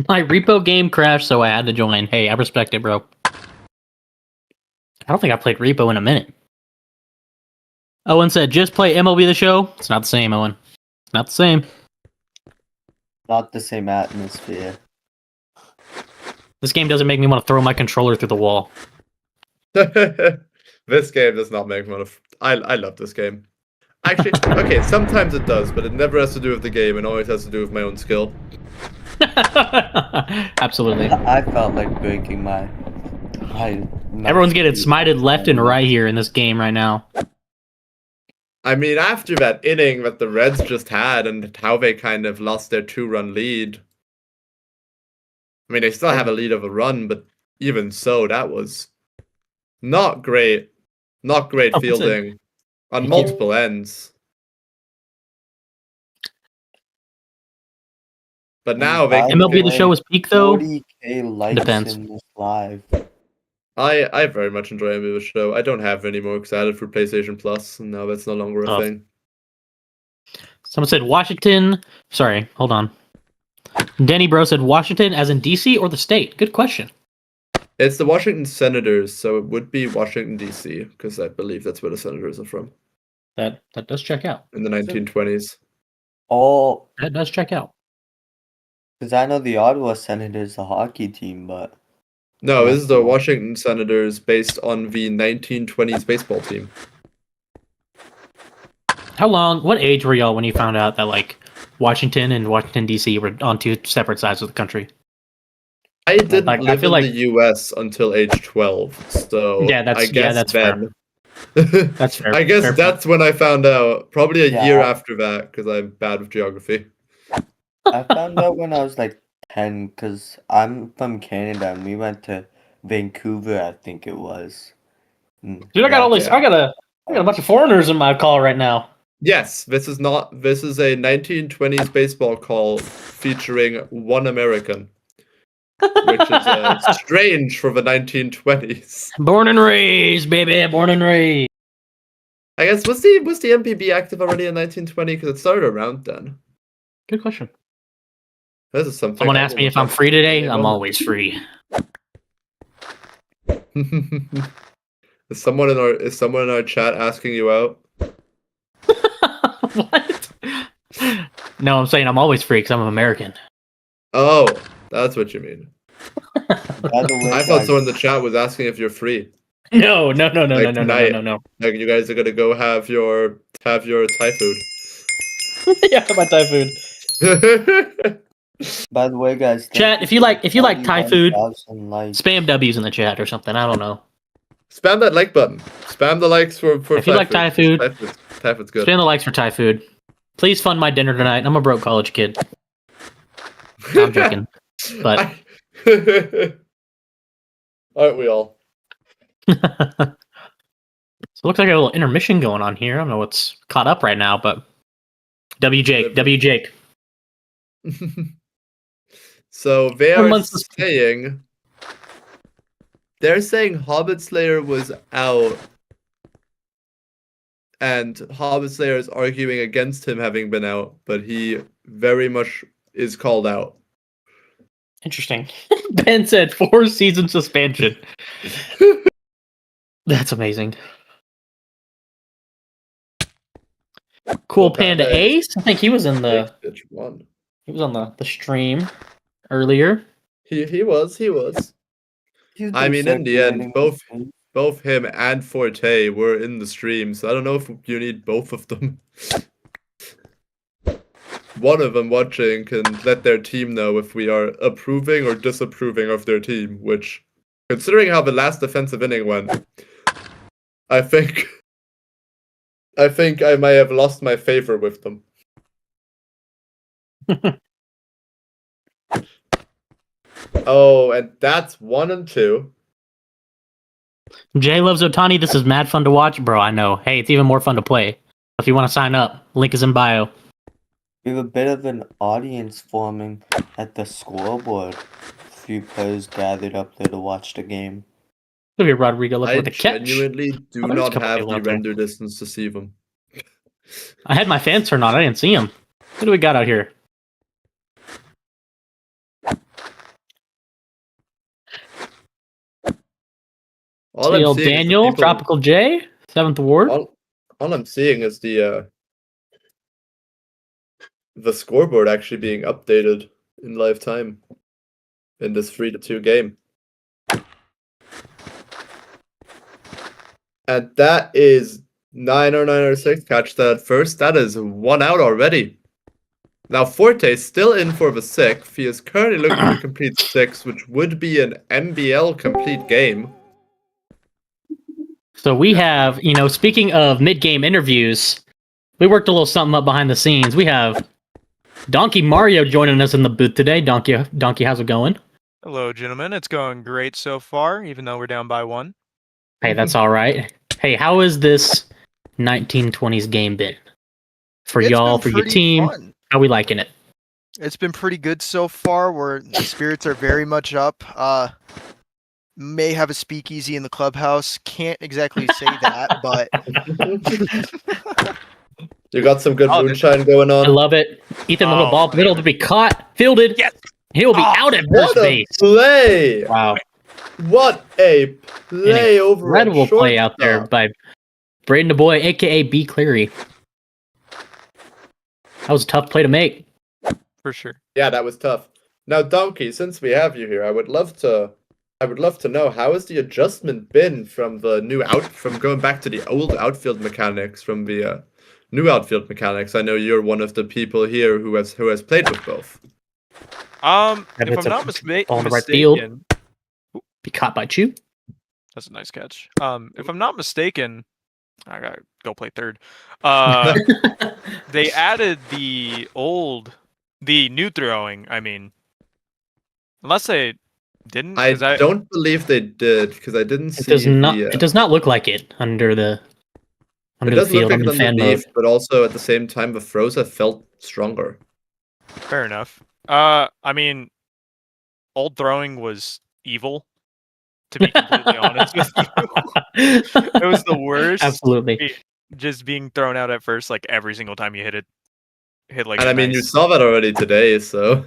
My repo game crashed, so I had to join. Hey, I respect it, bro. I don't think I played repo in a minute. Owen said, just play MLB The Show. It's not the same, Owen. It's not the same. Not the same atmosphere. This game doesn't make me want to throw my controller through the wall. This game does not make me want to... I love this game. Actually, okay, sometimes it does, but it never has to do with the game. It always has to do with my own skill. Absolutely. I felt like breaking my Everyone's getting smited left and right here in this game right now. I mean, after that inning that the Reds just had and how they kind of lost their 2-run lead. I mean, they still have a lead of a run, but even so, that was not great. Not great fielding on multiple ends. But now they MLB The Show is peak, though. 40K likes Depends. in this live. I very much enjoy MLB The Show. I don't have any more excited for PlayStation Plus, and now that's no longer a thing. Someone said Washington. Sorry, hold on. Danny Bro said Washington as in DC or the state? Good question. It's the Washington Senators, so it would be Washington, D.C., because I believe that's where the Senators are from. That does check out. In the 1920s. Oh, that does check out. Because I know the Ottawa Senators, the hockey team, but... No, this is the Washington Senators based on the 1920s baseball team. What age were y'all when you found out that, like, Washington and Washington, D.C. were on two separate sides of the country? I didn't live in the U.S. until age 12, so that's fair. That's fair. I guess that's when I found out. Probably a year after that, because I'm bad with geography. I found out when I was like 10, because I'm from Canada, and we went to Vancouver, I think it was. Dude, I got a bunch of foreigners in my call right now. Yes, this is a 1920s baseball call featuring one American. Which is strange for the 1920s. Born and raised, baby, born and raised. I guess was the MPB active already in 1920? Because it started around then. Good question. This is something. Someone asked me if I'm free today. I'm always free. Is someone in our chat asking you out? What? No, I'm saying I'm always free because I'm an American. Oh. That's what you mean. By the way, I thought someone in the chat was asking if you're free. No. Like no. Like you guys are gonna go have your Thai food. Yeah, my Thai food. By the way, guys, chat, if you like Thai food, spam W's in the chat or something. I don't know. Spam that like button. Spam the likes for if you like Thai food. Thai food's good. Spam the likes for Thai food. Please fund my dinner tonight. I'm a broke college kid. I'm joking. But aren't we all? So it looks like a little intermission going on here. I don't know what's caught up right now, but W Jake. So they're saying Hobbit Slayer was out, and Hobbit Slayer is arguing against him having been out, but he very much is called out. Interesting. Ben said 4-season suspension. That's amazing. Cool Panda Ace. I think he was in the. He was on the stream earlier. He was. I mean, in the end, both him and Forte were in the stream, so I don't know if you need both of them. One of them watching can let their team know if we are approving or disapproving of their team, which, considering how the last defensive inning went, I think I may have lost my favor with them. Oh, and that's 1 and 2. Jay loves Otani. This is mad fun to watch, bro. I know. Hey, it's even more fun to play. If you want to sign up, link is in bio. We have a bit of an audience forming at the scoreboard. A few players gathered up there to watch the game. Look at Rodrigo left I with a catch. genuinely do there's a not couple have people the out there. render distance to see them. I had my fans turned on. I didn't see him. What do we got out here? All I'm seeing Daniel, is the people, Tropical J, 7th Ward. all I'm seeing is the scoreboard actually being updated in live time in this 3-2 game. And that is 9 or 9 or 6. Catch that first. That is 1 out already. Now Forte is still in for the 6th. He is currently looking to complete 6, which would be an MBL complete game. So we have, speaking of mid-game interviews, we worked a little something up behind the scenes. We have Donkey Mario joining us in the booth today. Donkey, how's it going? Hello, gentlemen. It's going great so far, even though we're down by 1. Hey, that's all right. Hey, how is this 1920s game been? For y'all, for your team? Fun. How we liking it? It's been pretty good so far. The spirits are very much up. May have a speakeasy in the clubhouse. Can't exactly say that, but You got some good moonshine going on. I love it. Ethan with a ball middle to be caught, fielded. Yes. He'll be out at first base. Play! Wow. What a play over incredible play out there by Braden the Boy, aka B Cleary. That was a tough play to make. For sure. Yeah, that was tough. Now, Donkey, since we have you here, I would love to know, how has the adjustment been from going back to the old outfield mechanics, from the new outfield mechanics? I know you're one of the people here who has played with both. If I'm not mistaken, on the right field, be caught by Chew. That's a nice catch. If I'm not mistaken, I gotta go play third. They added the new throwing. I mean, unless they didn't. I don't believe they did, because I didn't see. It does not look like it under the field. Look like underneath, but also at the same time, the throws have felt stronger. Fair enough. I mean, old throwing was evil. To be completely honest with you, it was the worst. Absolutely. Just being thrown out at first, like every single time you hit like. And I mean, you saw that already today, so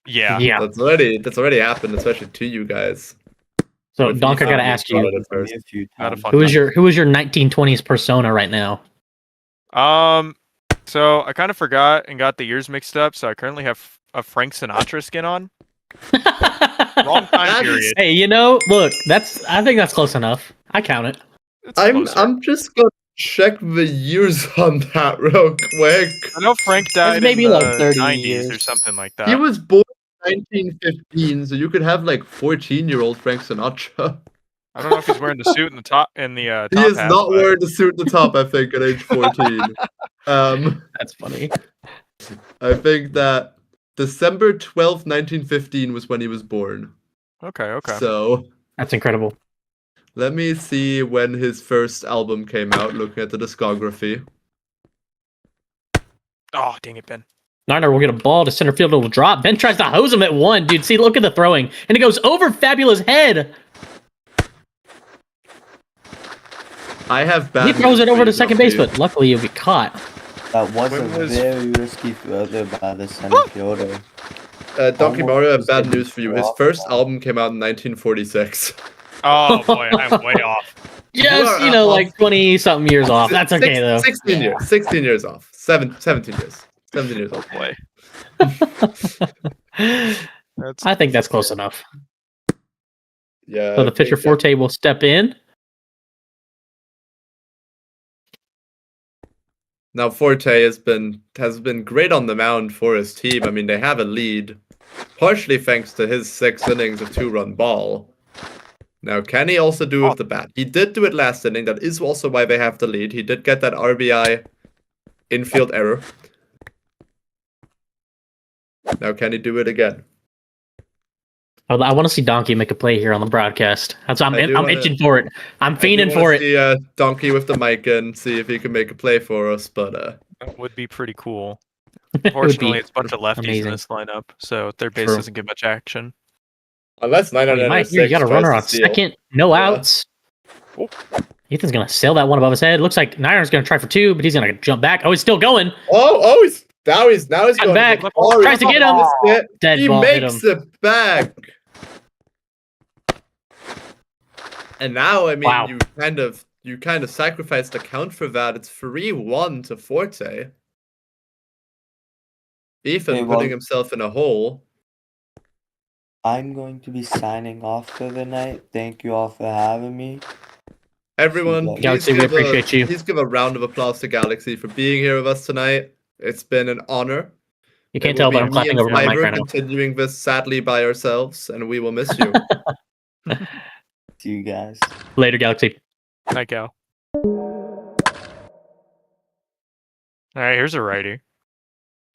yeah, that's already happened, especially to you guys. So, Donk, I gotta ask you, who is your 1920s persona right now? So I kind of forgot and got the years mixed up. So I currently have a Frank Sinatra skin on. Wrong time period. Hey, look, I think that's close enough. I count it. I'm just gonna check the years on that real quick. I know Frank died maybe in the like 30 90s years. or something like that. He was born in 1915, so you could have like 14-year-old Frank Sinatra. I don't know if he's wearing the suit and the top top he is hat, not wearing the suit and the top, I think, at age 14. That's funny. I think that December 12th, 1915 was when he was born. Okay. So that's incredible. Let me see when his first album came out, looking at the discography. Oh, dang it, Ben. Narner will get a ball to center field. It'll drop. Ben tries to hose him at 1. Dude, see, look at the throwing. And it goes over Fabulous' head. I have bad. He throws it over to second base, but luckily you'll be caught. That was very risky throw there by the center fielder. Donkey Mario, I have bad news for you. His first album came out in 1946. Oh boy, I'm way off. Just, like 20-something years off. That's okay, though. 16 years. 16 years off. 17 years. 17 years off. Boy. I think that's close enough. Yeah. So the pitcher Forte will step in. Now Forte has been great on the mound for his team. I mean, they have a lead, partially thanks to his 6 innings of 2-run ball. Now, can he also do it with the bat? He did do it last inning. That is also why they have the lead. He did get that RBI infield error. Now can he do it again? I want to see Donkey make a play here on the broadcast. I'm itching for it. I'm fiending for it. See Donkey with the mic and see if he can make a play for us, but that would be pretty cool. Unfortunately, it's a bunch of lefties in this lineup, so their base doesn't get much action. Unless 906 you got a runner on second, no outs. Oh. Ethan's gonna sail that one above his head. Looks like Niron's gonna try for 2, but he's gonna jump back. Oh, he's still going. He's going back. Tries to get him. Dead he ball makes it back. And now, I mean, you kind of sacrificed a count for that. It's 3-1 to Forte. Ethan putting himself in a hole. I'm going to be signing off for the night. Thank you all for having me. Everyone, Galaxy, we appreciate you. Please give a round of applause to Galaxy for being here with us tonight. It's been an honor. You can't tell, but I'm clapping over my mic right now. Continuing this sadly by ourselves, and we will miss you. See you guys. Later, Galaxy. Night, Gal. Alright, here's a righty.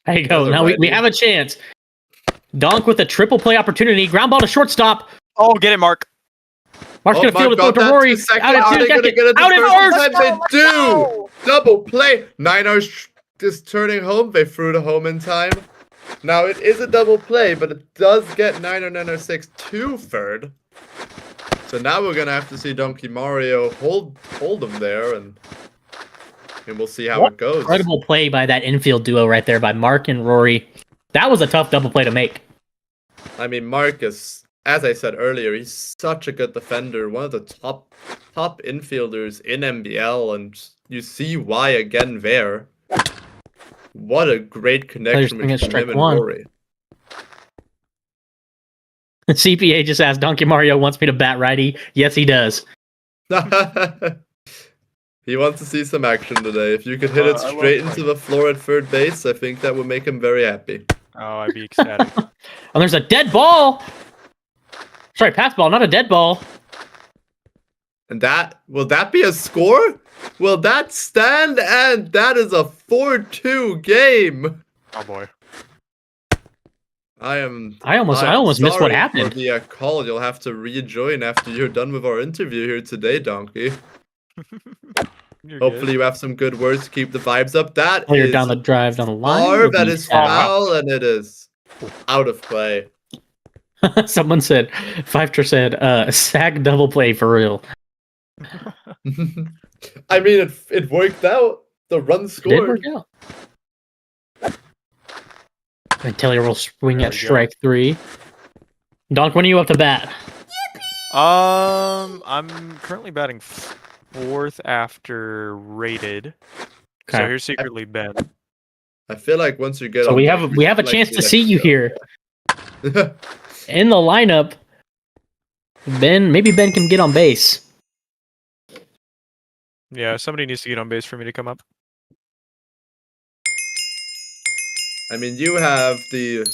There you go. Now we have a chance. Donk with a triple play opportunity. Ground ball to shortstop. Oh, get it, Mark. Mark's going to field it throw to Rory. Out in first. They do. Double play. Niners just turning home. They threw the home in time. Now, it is a double play, but it does get 906 to third. So now we're going to have to see Donkey Mario hold him there, and we'll see how it goes. Incredible play by that infield duo right there by Mark and Rory. That was a tough double play to make. I mean, Marcus, as I said earlier, he's such a good defender, one of the top infielders in MBL, and you see why again there. What a great connection between him and Rory. CPA just asked, Donkey Mario wants me to bat righty. Yes, he does. He wants to see some action today. If you could hit it straight into the floor at third base, I think that would make him very happy. Oh, I'd be ecstatic. Oh, there's a dead ball. Sorry, pass ball, not a dead ball. And will that be a score? Will that stand? And that is a 4-2 game. Oh boy. I almost missed what happened. For the call, you'll have to rejoin after you're done with our interview here today, Donkey. Hopefully you have some good words to keep the vibes up. That is down the drive down the line. That is foul, and it is out of play. Someone said, Pfeiffer said, sack double play for real. I mean, it worked out. The run scored. It did work out. And Taylor will swing at strike 3. Donk, when are you up to bat? I'm currently batting 4th after rated. Okay. So here's secretly Ben. I feel like once you get so we have a chance to see you here in the lineup. Maybe Ben can get on base. Yeah, somebody needs to get on base for me to come up. I mean, you have the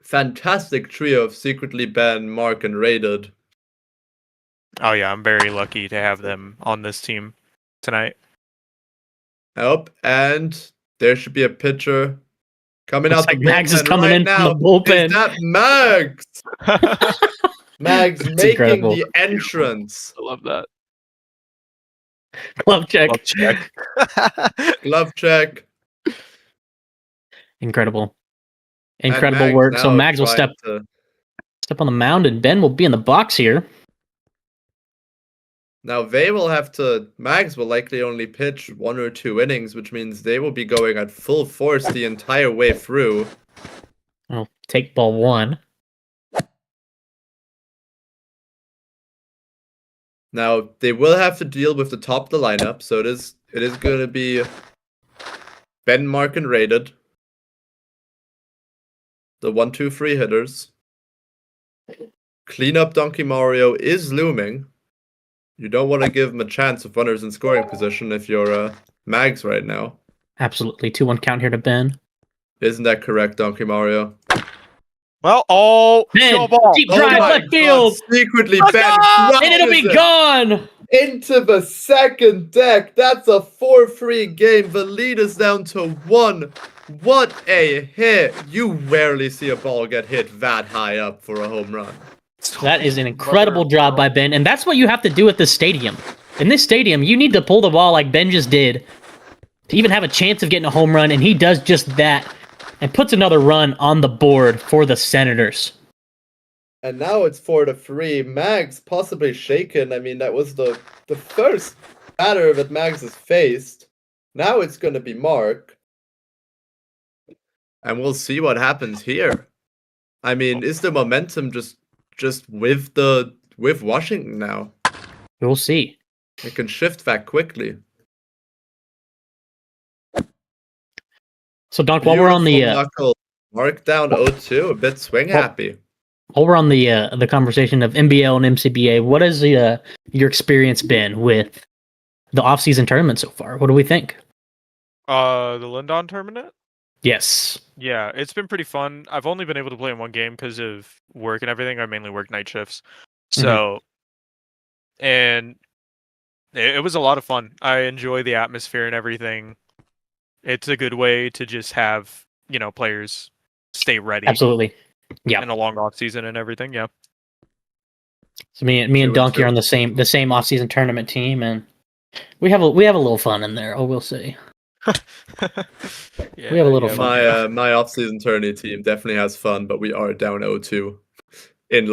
fantastic trio of Secretly Ben, Mark, and Rated. Oh yeah, I'm very lucky to have them on this team tonight. And there should be a pitcher coming out. Like Mags is coming in now. From the bullpen. Is that Mags? Mags making incredible. The entrance. I love that. Glove check. Glove check. Incredible work. So Mags will step on the mound, and Ben will be in the box here. Now Mags will likely only pitch 1 or 2 innings, which means they will be going at full force the entire way through. I'll take ball 1. Now they will have to deal with the top of the lineup, so it is going to be Ben, Mark, and Rated. The 1-2-3 hitters. Cleanup Donkey Mario is looming. You don't want to give him a chance of runners in scoring position if you're Mags right now. Absolutely. 2-1 count here to Ben. Isn't that correct, Donkey Mario? Well, Ben, deep drive left field. Secretly Ben. And it'll be gone. Into the second deck. That's a 4-3 game. The lead is down to 1 What a hit! You rarely see a ball get hit that high up for a home run. That is an incredible job by Ben, and that's what you have to do at this stadium. In this stadium, you need to pull the ball like Ben just did to even have a chance of getting a home run, and he does just that and puts another run on the board for the Senators. And now it's 4-3. Mags possibly shaken. I mean, that was the first batter that Mags has faced. Now it's going to be Mark. And we'll see what happens here. I mean, is the momentum just with Washington now? We'll see. It can shift that quickly. So, Donk, while we're on the knuckle. Mark down 0-2, a bit swing happy. While we're on the conversation of MBL and MCBA, what has your experience been with the off-season tournament so far? What do we think? The Lindon tournament? Yes. Yeah, it's been pretty fun. I've only been able to play in one game because of work and everything. I mainly work night shifts. So, and it was a lot of fun. I enjoy the atmosphere and everything. It's a good way to just have, players stay ready. Absolutely. Yeah. In a long off season and everything, yeah. So me and Donkey are on the same off season tournament team, and we have a little fun in there, I will say. Yeah, we have a little fun. My off season tourney team definitely has fun, but we are down 0-2 in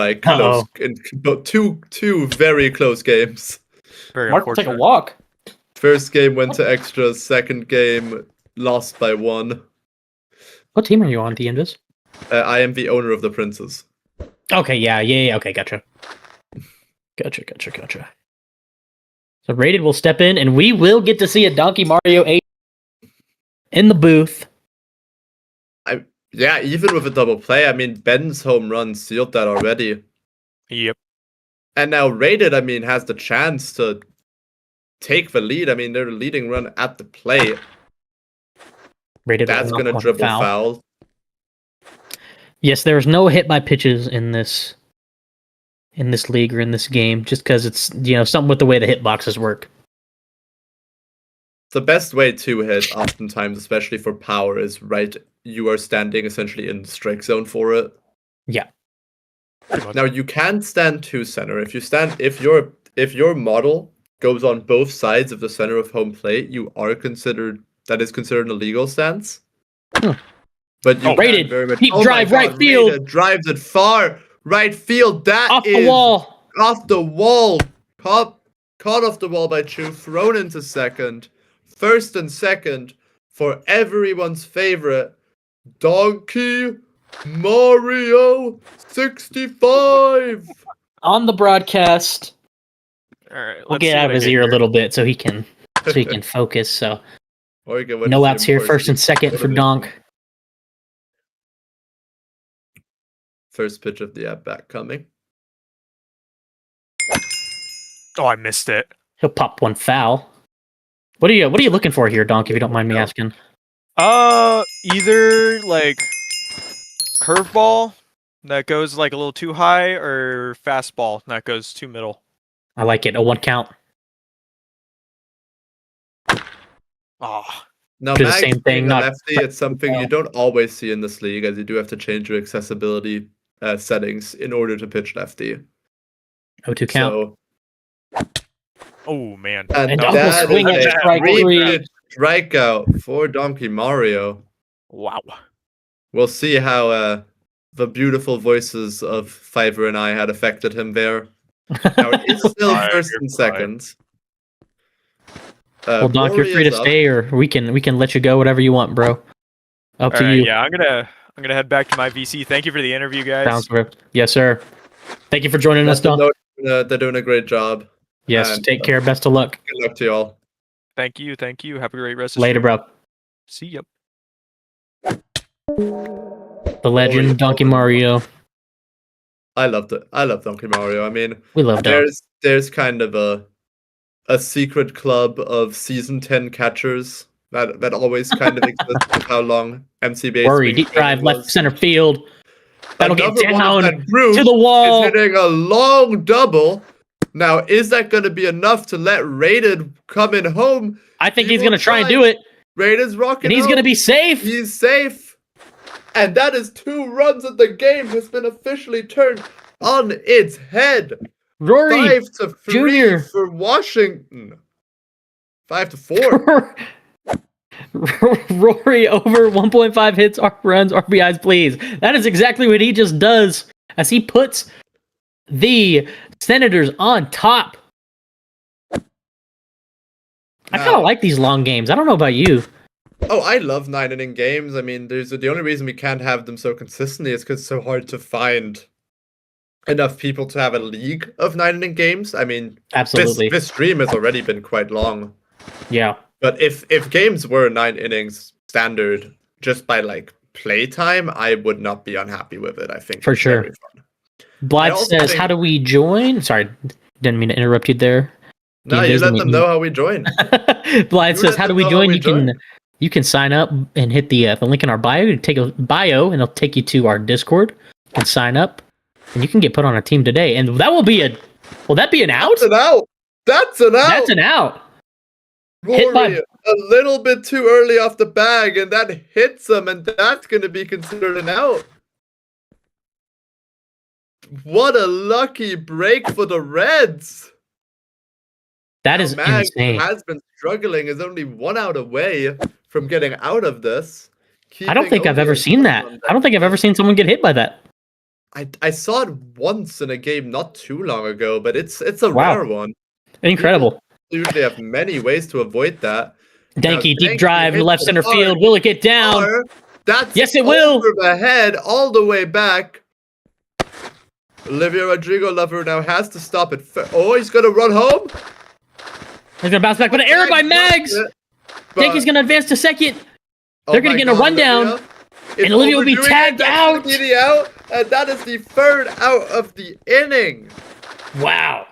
two very close games. Very Mark will take a walk. First game went to extras. Second game lost by 1. What team are you on, Diendis? I am the owner of the Princes. Okay, yeah. Okay, gotcha. So Rated will step in, and we will get to see a Donkey Mario 8 in the booth. Yeah, even with a double play, I mean, Ben's home run sealed that already. Yep. And now Rated, I mean, has the chance to take the lead. I mean, they're the leading run at the plate. Rated That's going to dribble foul. Yes, there's no hit by pitches in this league or in this game, just because it's something with the way the hitboxes work. The best way to hit, oftentimes, especially for power, is you are standing essentially in the strike zone for it. Yeah. Now you can stand to center. If your model goes on both sides of the center of home plate, that is considered a legal stance. But you Rated. Very much, Deep drive right field. Rated drives it far right field. That off is the wall. Off the wall. Caught off the wall by Chu. Thrown into second. First and second for everyone's favorite Donkey Mario 65 on the broadcast. All right, we'll get out of his ear a little bit so he can focus. So no outs here. First and second for Donk. First pitch of the at-bat coming. Oh, I missed it. He'll pop one foul. What are you looking for here, Donk, if you don't mind me asking? Either like curveball that goes like a little too high or fastball that goes too middle. I like it. A 1 count. Oh. Now, the same thing. Not lefty, it's something you don't always see in this league, as you do have to change your accessibility settings in order to pitch lefty. 0-2 count. Oh man! And that that swing is at strike three. Strikeout for Donkey Mario. Wow. We'll see how the beautiful voices of Fiverr and I had affected him there. Now it's still first and second. Well, Donk, you're free to stay, or we can let you go, whatever you want, bro. Up to you. Yeah, I'm gonna head back to my VC. Thank you for the interview, guys. Sounds good. Yes, sir. Thank you for joining us, Donk. They're doing a great job. Yes, take care. Best of luck. Good luck to y'all. Thank you. Have a great rest of Later, bro. See ya. The legend, Donkey Mario. I love Donkey Mario. I mean, we love there's kind of a secret club of season 10 catchers that always kind of exists with how long MCBA. Worry, deep drive, left center field. That'll get down to the wall. Is hitting a long double. Now, is that going to be enough to let Rated come in home? I think he's going to try and do it. Braden's rocking And he's out. going to be safe. He's safe. And that is 2 runs and the game has been officially turned on its head. Rory 5-3 Jr. for Washington. 5-4. Rory over 1.5 hits, runs, RBIs, please. That is exactly what he just does as he puts the Senators on top. I kind of like these long games. I don't know about you. Oh, I love 9-inning games. I mean, the only reason we can't have them so consistently is because it's so hard to find enough people to have a league of 9-inning games. I mean, absolutely, this stream has already been quite long. Yeah, but if games were 9 innings standard just by like playtime, I would not be unhappy with it. I think for sure. Blythe says, "How do we join?" Sorry, didn't mean to interrupt you there. No, you let them know how we join. Blythe says, "How do we join?" You can sign up and hit the link in our bio. You take a bio, and it'll take you to our Discord. You can sign up, and you can get put on a team today. And that will be a. Will that be an out? That's an out. That's an out. That's an out. Rory, a little bit too early off the bag, and that hits him, and that's going to be considered an out. What a lucky break for the Reds. That is insane. Who has been struggling, is only 1 out away from getting out of this. I don't think I've ever seen that. I don't think I've ever seen someone get hit by that. I saw it once in a game not too long ago, but it's a rare one. Incredible. People usually have many ways to avoid that. Danky, deep drive in left center field. Will it get down? That's yes, it will. Over the head, all the way back. Olivia Rodrigo Lover now has to stop it. Oh, he's going to run home. He's going to bounce back, but an error by Mags. Danky's going to advance to second. They're going to get a rundown. And Olivia will be tagged out. And that is the 3rd out of the inning. Wow.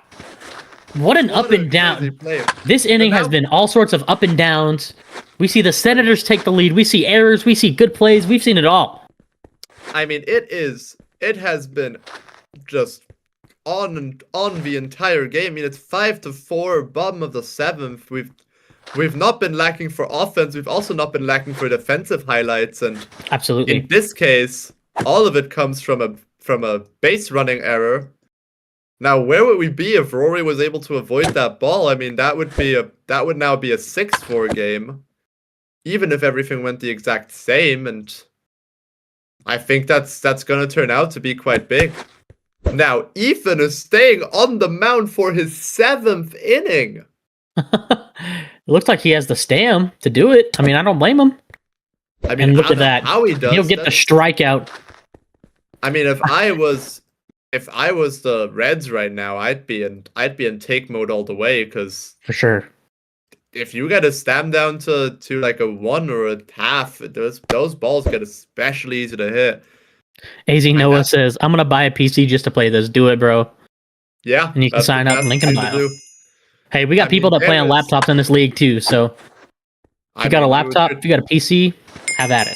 What an up and down. This inning has been all sorts of up and downs. We see the Senators take the lead. We see errors. We see good plays. We've seen it all. I mean, it has been just on the entire game. I mean, it's 5-4, bottom of the 7th. We've not been lacking for offense. We've also not been lacking for defensive highlights. And absolutely, in this case, all of it comes from a base running error. Now, where would we be if Rory was able to avoid that ball? I mean, that would now be a 6-4 game, even if everything went the exact same. And I think that's going to turn out to be quite big. Now, Ethan is staying on the mound for his 7th inning. It looks like he has the stam to do it. I mean, I don't blame him. I mean, and look at that. How he does. He'll get the strikeout. I mean, if I was the Reds right now, I'd be in take mode all the way, because for sure, if you get a stam down to like a 1 or a half, those balls get especially easy to hit. AZ Noah says, "I'm gonna buy a PC just to play this. Do it, bro." Yeah, and you can sign up. Link in bio. Hey, we got people that play on laptops in this league too. So if you got a laptop, if you got a PC, have at it.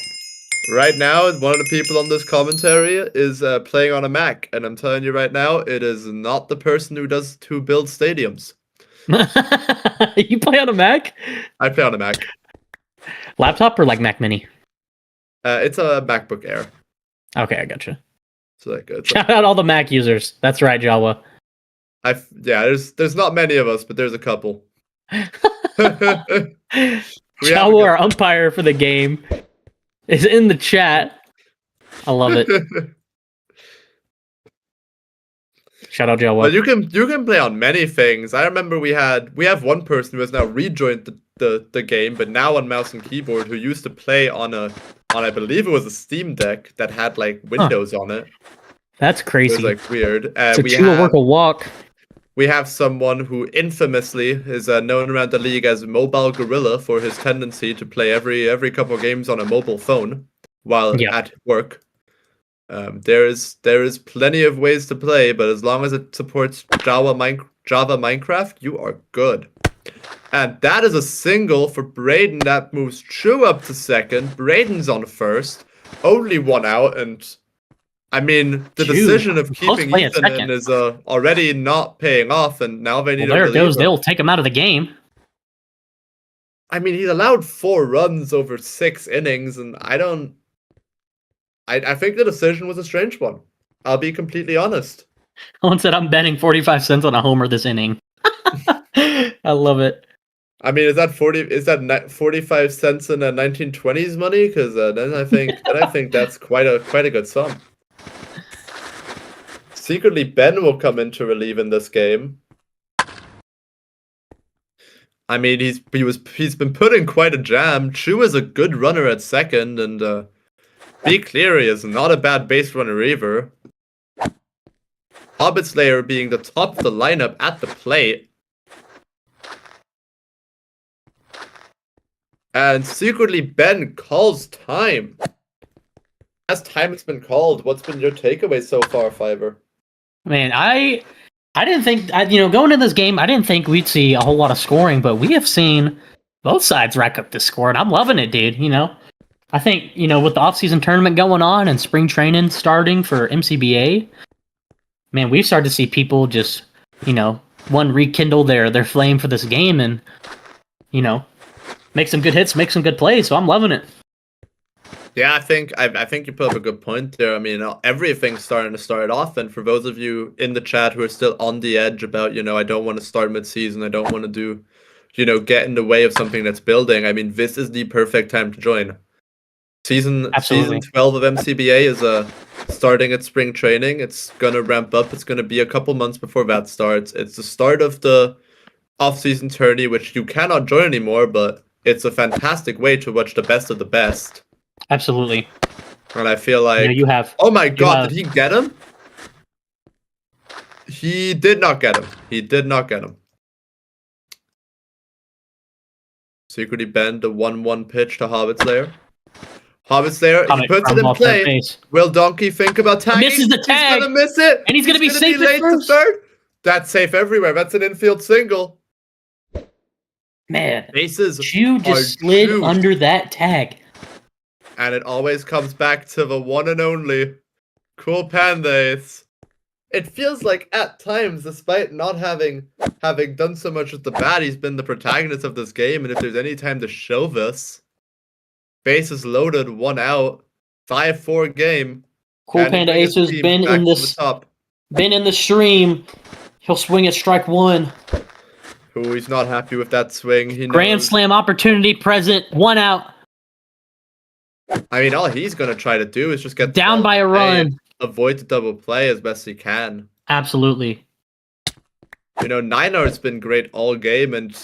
Right now, one of the people on this commentary is playing on a Mac, and I'm telling you right now, it is not the person who builds stadiums. You play on a Mac? I play on a Mac. Laptop or like Mac Mini? It's a MacBook Air. Okay, I gotcha. So that good. Shout out all the Mac users. That's right, Jawa. There's not many of us, but there's a couple. Jawa, our umpire for the game, is in the chat. I love it. Shout out Jawa. Well, you can play on many things. I remember we have one person who has now rejoined the game, but now on mouse and keyboard, who used to play on I believe it was a Steam Deck that had like Windows on it. That's crazy. It was like weird. To chew a work a walk. We have someone who infamously is known around the league as Mobile Gorilla for his tendency to play every couple of games on a mobile phone while at work. There is plenty of ways to play, but as long as it supports Java Minecraft, you are good. And that is a single for Braden that moves True up to second. Braden's on first. Only 1 out, and I mean, the decision of keeping Ethan in is already not paying off, and now they need a reliever. They'll take him out of the game. I mean, he's allowed 4 runs over 6 innings, and I think the decision was a strange one. I'll be completely honest. Someone said I'm betting 45 cents on a homer this inning. I love it. I mean, is that 45 cents in a 1920s money? Because then I think that's quite a good sum. Secretly, Ben will come into relief in this game. I mean, he's been put in quite a jam. Chu is a good runner at second, and B. Cleary is not a bad base runner either. Hobbit Slayer being the top of the lineup at the plate. And secretly, Ben calls time. As time has been called, what's been your takeaway so far, Fiverr? Man, I didn't think, going into this game, I didn't think we'd see a whole lot of scoring, but we have seen both sides rack up the score, and I'm loving it, dude. I think, with the offseason tournament going on and spring training starting for MCBA, man, we've started to see people just, one rekindle their flame for this game and, make some good hits, make some good plays. So I'm loving it. Yeah, I think you put up a good point there. I mean, everything's starting to start off. And for those of you in the chat who are still on the edge about, I don't want to start mid-season, I don't want to do, get in the way of something that's building. I mean, this is the perfect time to join. Season 12 of MCBA is starting at spring training. It's gonna ramp up. It's gonna be a couple months before that starts. It's the start of the off-season tourney, which you cannot join anymore, but it's a fantastic way to watch the best of the best. Absolutely. And I feel like you have. Oh my god, did he get him? He did not get him. He did not get him. Secretly bend the 1-1 pitch to Hobbit Slayer. Hobbit Slayer, he puts it in play. Will Donkey think about tagging? Misses the tag. He's gonna miss it. And he's gonna be safe late to third. That's safe everywhere. That's an infield single. Man, bases Chu just slid under that tag. And it always comes back to the one and only Cool Pandace. It feels like at times, despite not having done so much with the bat, he's been the protagonist of this game. And if there's any time to show this, bases loaded, 1 out, 5-4 game. Cool Panda Ace has been in the stream. He'll swing at strike 1. Ooh, he's not happy with that swing. Grand slam opportunity present, 1 out. I mean, all he's going to try to do is just get down by a run. Avoid the double play as best he can. Absolutely. Ninar has been great all game, and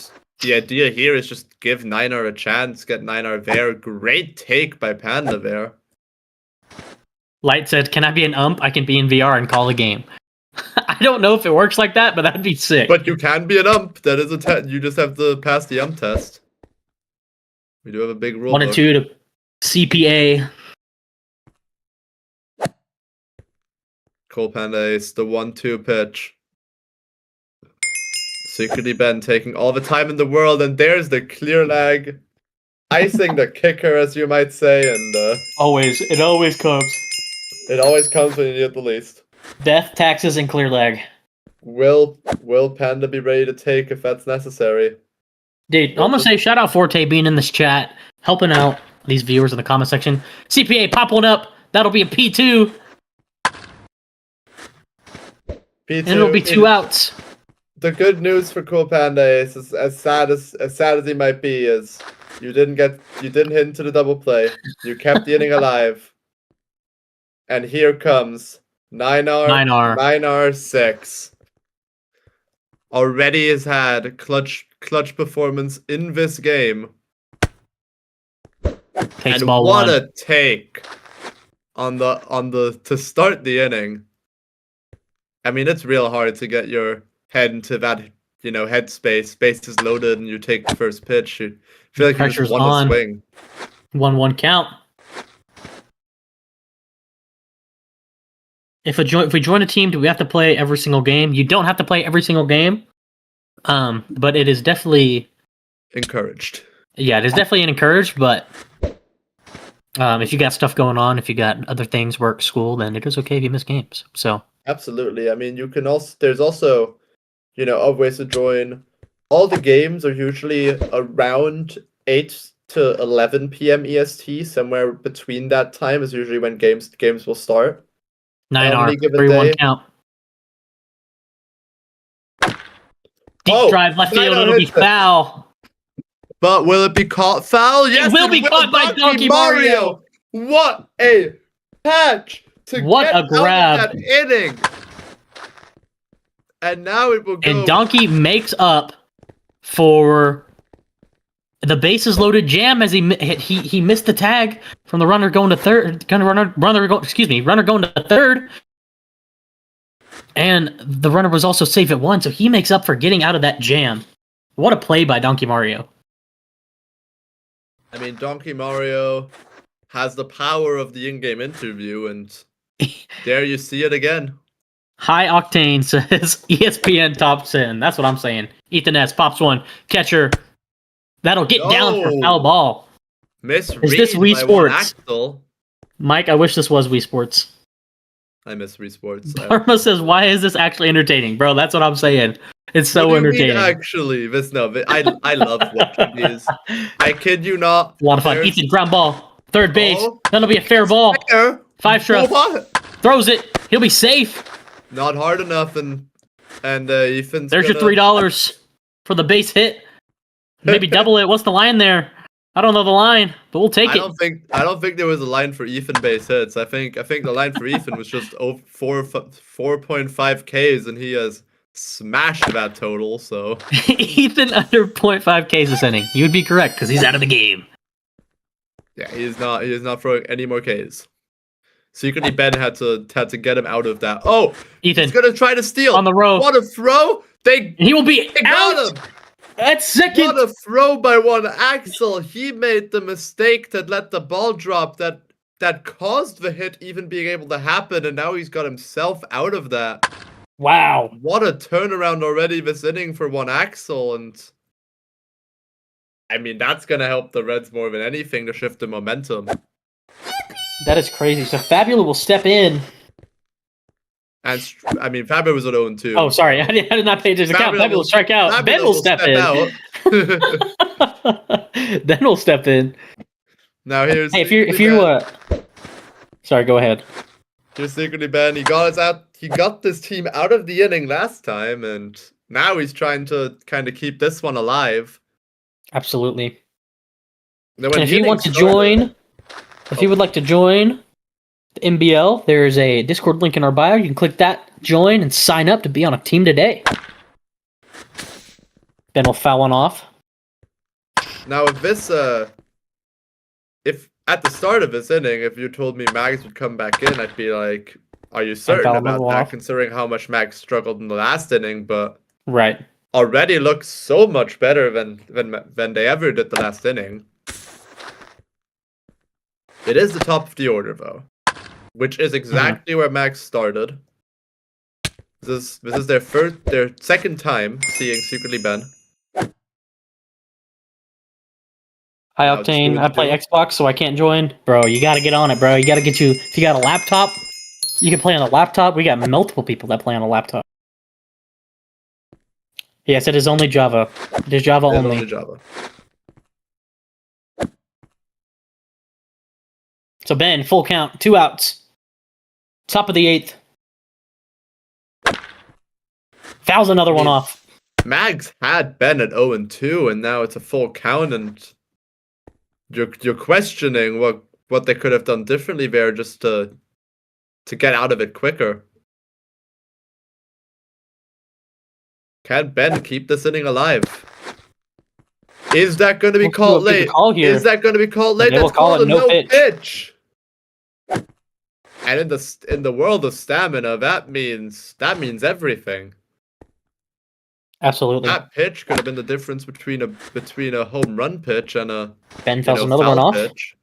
the idea here is just give Ninar a chance, get Ninar there. Great take by Panda there. Light said, can I be an ump? I can be in VR and call a game. I don't know if it works like that, but that'd be sick. But you can be an ump. That is you just have to pass the ump test. We do have a big rule 1 and 2 to CPA. Cool Panda Ace, the 1-2 pitch. Secretly Ben taking all the time in the world, and there's the clear lag. Icing the kicker, as you might say, and it always comes. It always comes when you need it the least. Death, taxes, and clear lag. Will Panda be ready to take if that's necessary? Dude, I'm gonna say shout out Forte being in this chat, helping out these viewers in the comment section. CPA, pop one up. That'll be a P2. P2 and it'll be 2 outs. The good news for Cool Panda is as sad as he might be, is you didn't hit into the double play. You kept the inning alive. And here comes 9R 6. Already has had clutch performance in this game. Takes and ball what 1. a take on the to start the inning. I mean, it's real hard to get your head into that, headspace. Base is loaded and you take the first pitch. You feel like you just want to swing. 1-1 count. If we join a team, do we have to play every single game? You don't have to play every single game. But it is definitely encouraged. Yeah, it is definitely encouraged, but if you got stuff going on, if you got other things, work, school, then it is okay if you miss games. So absolutely. I mean, there's also, other ways to join. All the games are usually around 8 to 11 p.m. EST, somewhere between that time is usually when games will start. 9R, 3-1 count. Deep drive left field, it'll be foul. But will it be caught foul? Yes, it will be caught by Donkey Mario. What a catch to get a grab out of that inning. And now it will go. And Donkey makes up for the bases loaded jam as he missed the tag from the runner going to third. Runner going to third. And the runner was also safe at 1, so he makes up for getting out of that jam. What a play by Donkey Mario. I mean, Donkey Mario has the power of the in-game interview, and there you see it again. High Octane says ESPN top 10. That's what I'm saying. Ethan S. pops one. Catcher. That'll get down for foul ball. Misread Is this Wii Sports? Axel. Mike, I wish this was Wii Sports. I miss Wii Sports. Dharma says, why is this actually entertaining? Bro, that's what I'm saying. It's so entertaining. Actually, I love watching these. I kid you not. A lot of fun. Ethan, ground ball. Third base. That'll be a fair ball. 5-strike. Throws it. He'll be safe. Not hard enough, and Ethan's There's your $3 for the base hit. Maybe double it. What's the line there? I don't know the line, but we'll take it. I don't think there was a line for Ethan base hits. I think the line for Ethan was just 4.5 Ks, and he has smashed that total. So Ethan under 0.5 Ks this inning. You would be correct because he's out of the game. Yeah, he is not throwing any more Ks. Secretly, Ben had to get him out of that. Oh, Ethan, he's gonna try to steal on the row. What a throw! He will be out. Got him. That's second. What a throw by one Axel. He made the mistake to let the ball drop that caused the hit even being able to happen, and now he's got himself out of that. Wow. What a turnaround already this inning for one Axel, and I mean that's gonna help the Reds more than anything to shift the momentum. That is crazy. So Fabula will step in. And I mean, Fabio was at 0-2. Oh, sorry, I did not pay attention to count. Fabio will strike out. Ben will step in. Ben will step in. Now here's. Hey, if you sorry, go ahead. Here's secretly Ben. He got this team out of the inning last time, and now he's trying to kind of keep this one alive. Absolutely. And if you want to join, if you would like to join the MBL, there's a Discord link in our bio. You can click that, join, and sign up to be on a team today. Then we'll foul one off. Now, if at the start of this inning, if you told me Mags would come back in, I'd be like, are you certain about that, considering how much Mags struggled in the last inning? But right, already looks so much better than they ever did the last inning. It is the top of the order, though. Which is exactly where Max started. This is their second time seeing Secretly Ben. High Octane, I play Xbox, so I can't join. Bro, you gotta get on it, bro. If you got a laptop, you can play on a laptop. We got multiple people that play on a laptop. Yes, it is only Java. It is Java only. Only Java. So Ben, full count, 2 outs. Top of the 8th. Fouls another one off. Mags had Ben at 0-2, and now it's a full count, and you're questioning what they could have done differently there just to get out of it quicker. Can Ben keep this inning alive? Is that going to be called late? Is that going to be called late? That's called a no pitch. And in the world of stamina, that means everything. Absolutely. That pitch could have been the difference between a home run pitch and a Ben fouls another one off. Pitch.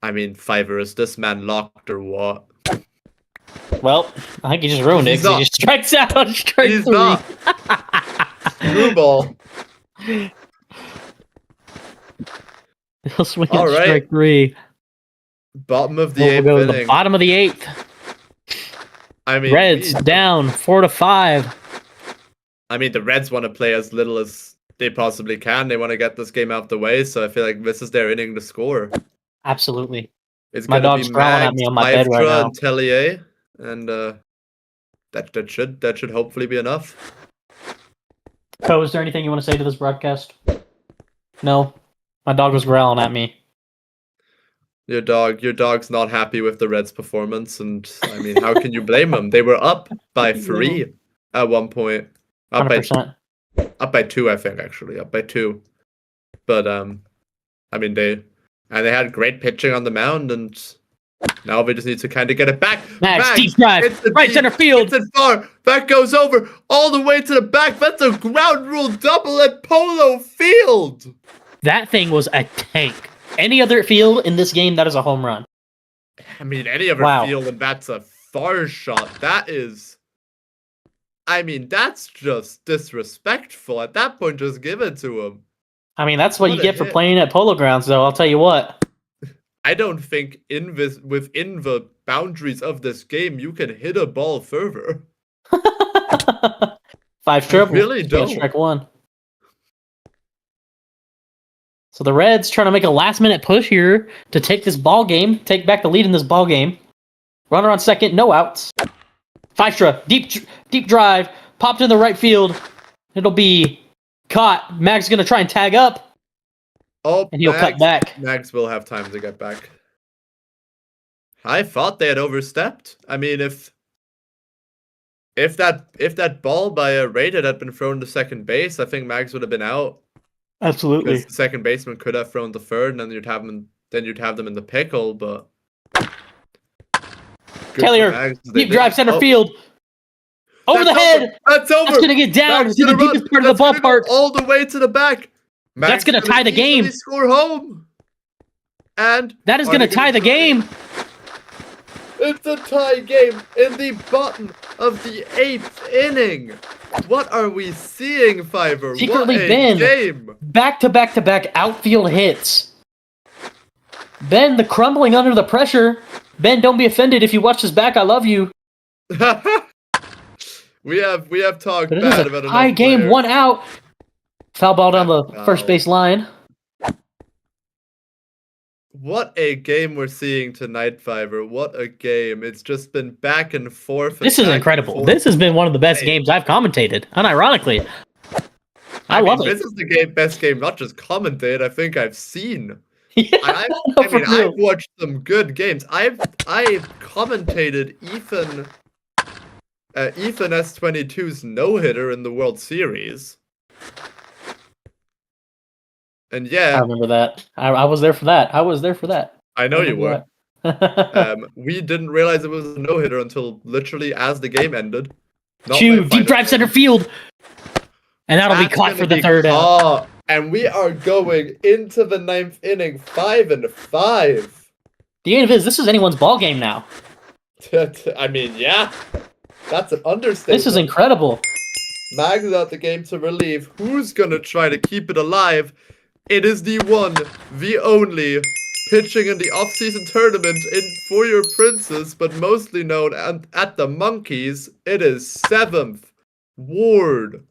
I mean, Fiverr, is this man locked or what? Well, I think he just ruined it because he just strikes out on strike 3. He's not. Screwball. He'll swing at strike 3. Bottom of the 8th inning. The bottom of the 8th. I mean, Reds down 4-5. I mean, the Reds want to play as little as They possibly can. They want to get this game out the way, so I feel like this is their inning to score. Absolutely. It's My gonna dog's be growling at Mags, me on my bed right Livtra, now. and Tellier, and that should hopefully be enough. Co, is there anything you want to say to this broadcast? No, my dog was growling at me. Your dog's not happy with the Reds' performance, and I mean, how can you blame them? They were up by 3 at one point. 100%. Up by 2, I think, actually. Up by 2. But, I mean, they had great pitching on the mound, and now they just need to kind of get it back. Max, deep drive, right center field. It's in far. That goes over all the way to the back. That's a ground rule double at Polo Field. That thing was a tank. Any other field in this game, that is a home run. I mean, any other field, and that's a far shot. That is... I mean, that's just disrespectful. At that point, just give it to him. I mean, that's what you get for playing at Polo Grounds, though. I'll tell you what. I don't think within the boundaries of this game, you can hit a ball further. 5 triples. Really don't. Strike 1. So the Reds trying to make a last-minute push here to take this ball game, take back the lead in this ball game. Runner on second, no outs. Feistra, deep drive, popped in the right field. It'll be caught. Mag's gonna try and tag up. Oh, and he'll cut back. Mags will have time to get back. I thought they had overstepped. I mean, if that ball by a rated had been thrown to second base, I think Mags would have been out. Absolutely. Because the second baseman could have thrown the third, and then you'd have them in the pickle. But Taylor, deep drive center field. Over the head. That's over. That's gonna get down to the deepest part of the ballpark. All the way to the back. That's gonna tie the game. Score home. And that is gonna tie the game. It's a tie game in the bottom of the 8th inning. What are we seeing, Fiverr? Secretly, what a Ben, game. Back-to-back outfield hits. Ben, the crumbling under the pressure. Ben, don't be offended if you watch this back. I love you. we have talked but bad about a tie game, player. 1 out. Foul ball down the first base line. What a game we're seeing tonight, Fiverr. What a game. It's just been back and forth. This is incredible. This has been one of the best games I've commentated. Unironically. I love it. This is the best game, not just commentate, I think I've seen. Yeah, I've watched some good games. I've commentated Ethan S22's no-hitter in the World Series. And yeah, I remember that. I was there for that. I know you were. We didn't realize it was a no-hitter until literally as the game ended. Deep drive center field. And that'll be caught for the third out. And we are going into the 9th inning, 5-5. The end of it is this is anyone's ball game now. I mean, yeah. That's an understatement. This is incredible. Mag is out the game to relieve. Who's gonna try to keep it alive? It is the one, the only, pitching in the off-season tournament for your Princes, but mostly known at the Monkeys. It is 7th Ward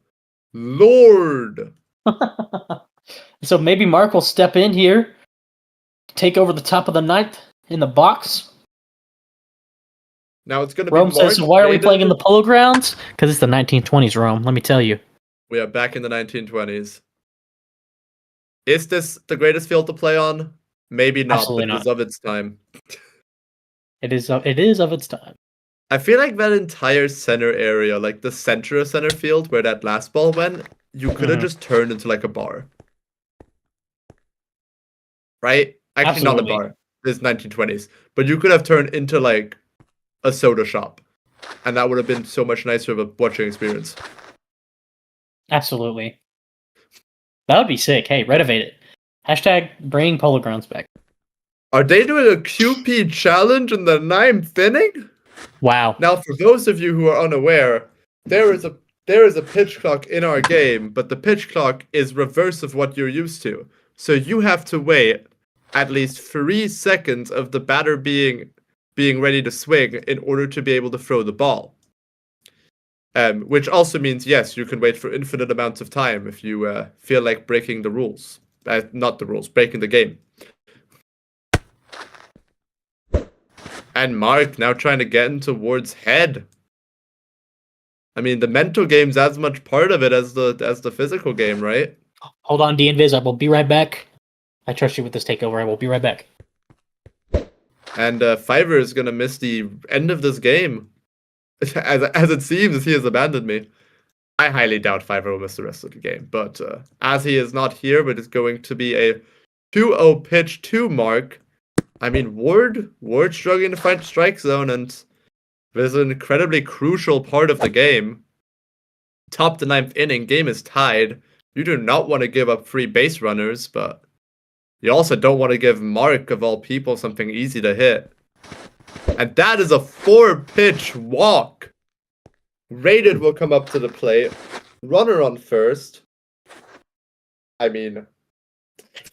Lord. So maybe Mark will step in here, take over the top of the 9th in the box. Now it's going to Rome be says, so why are we playing in the Polo Grounds? Because it's the 1920s, Rome. Let me tell you. We are back in the 1920s. Is this the greatest field to play on? Maybe not, Absolutely but it is of its time. It is of its time. I feel like that entire center area, like the center of center field where that last ball went, you could have just turned into like a bar. Right? Actually, not a bar. This is 1920s. But you could have turned into like a soda shop. And that would have been so much nicer of a watching experience. Absolutely. That would be sick. Hey, renovate it. Hashtag bring Polo Grounds back. Are they doing a QP challenge in the 9th inning? Wow. Now, for those of you who are unaware, there is a pitch clock in our game, but the pitch clock is reverse of what you're used to. So you have to wait at least 3 seconds of the batter being ready to swing in order to be able to throw the ball. Which also means, yes, you can wait for infinite amounts of time if you feel like breaking the rules. Not the rules, breaking the game. And Mark now trying to get in towards head. I mean, the mental game's as much part of it as the physical game, right? Hold on, D-Invis, I will be right back. I trust you with this takeover, I will be right back. And Fiverr is going to miss the end of this game. As it seems, he has abandoned me. I highly doubt Fiverr will miss the rest of the game. But as he is not here, but it's going to be a 2-0 pitch to Mark. I mean, Ward struggling to find strike zone, and this is an incredibly crucial part of the game. Top the 9th inning, game is tied. You do not want to give up 3 base runners, but you also don't want to give Mark, of all people, something easy to hit. And that is a 4-pitch walk. Rated will come up to the plate. Runner on first. I mean,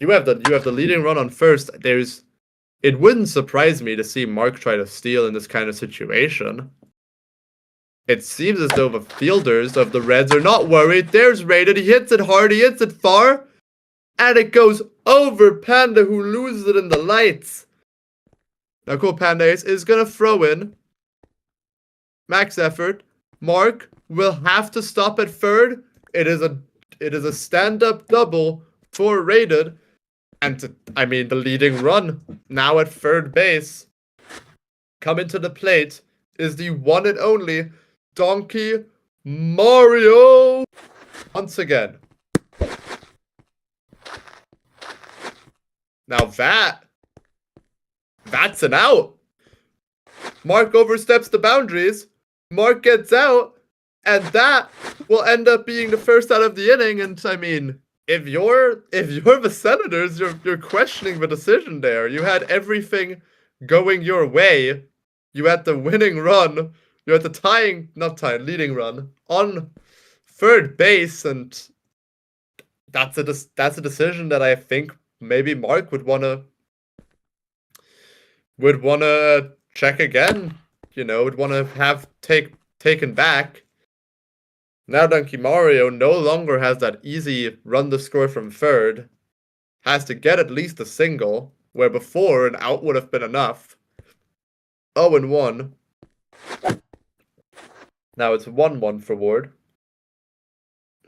you have the leading run on first. It wouldn't surprise me to see Mark try to steal in this kind of situation. It seems as though the fielders of the Reds are not worried. There's Rated. He hits it hard. He hits it far. And it goes over Panda, who loses it in the lights. Now, cool, Panda is going to throw in. Max effort. Mark will have to stop at third. It is a stand-up double for Rated. And, the leading run now at third base. Coming to the plate is the one and only Donkey Mario. Once again. Now that's an out. Mark oversteps the boundaries. Mark gets out. And that will end up being the first out of the inning. And, if you're the Senators, you're questioning the decision there. You had everything going your way. You had the winning run. You had the leading run on third base, and that's a decision that I think maybe Mark would wanna check again. Would wanna have taken back. Now Donkey Mario no longer has that easy run to score from third. Has to get at least a single, where before an out would have been enough. 0-1. Now it's 1-1 for Ward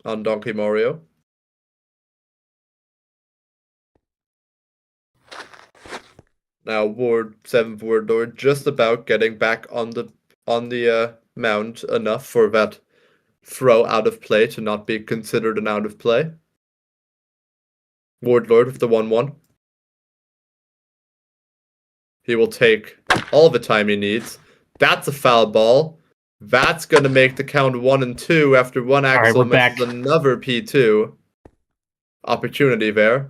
on Donkey Mario. Now Ward, 7th Ward Lord, just about getting back on the mound enough for that throw out of play to not be considered an out of play. Wardlord with the 1-1. He will take all the time he needs. That's a foul ball. That's going to make the count 1-2 after one axle misses another P2. Opportunity there.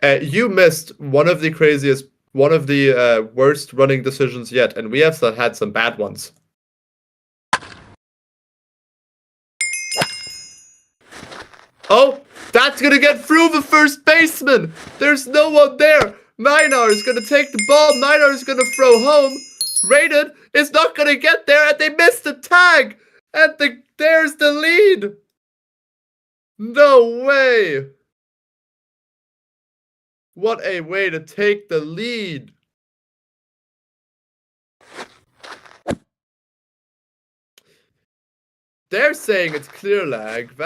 You missed one of the worst running decisions yet, and we have had some bad ones. Oh, that's going to get through the first baseman. There's no one there. Minar is going to take the ball. Minar is going to throw home. Rated is not going to get there, and they missed the tag. And there's the lead. No way. What a way to take the lead. They're saying it's clear lag.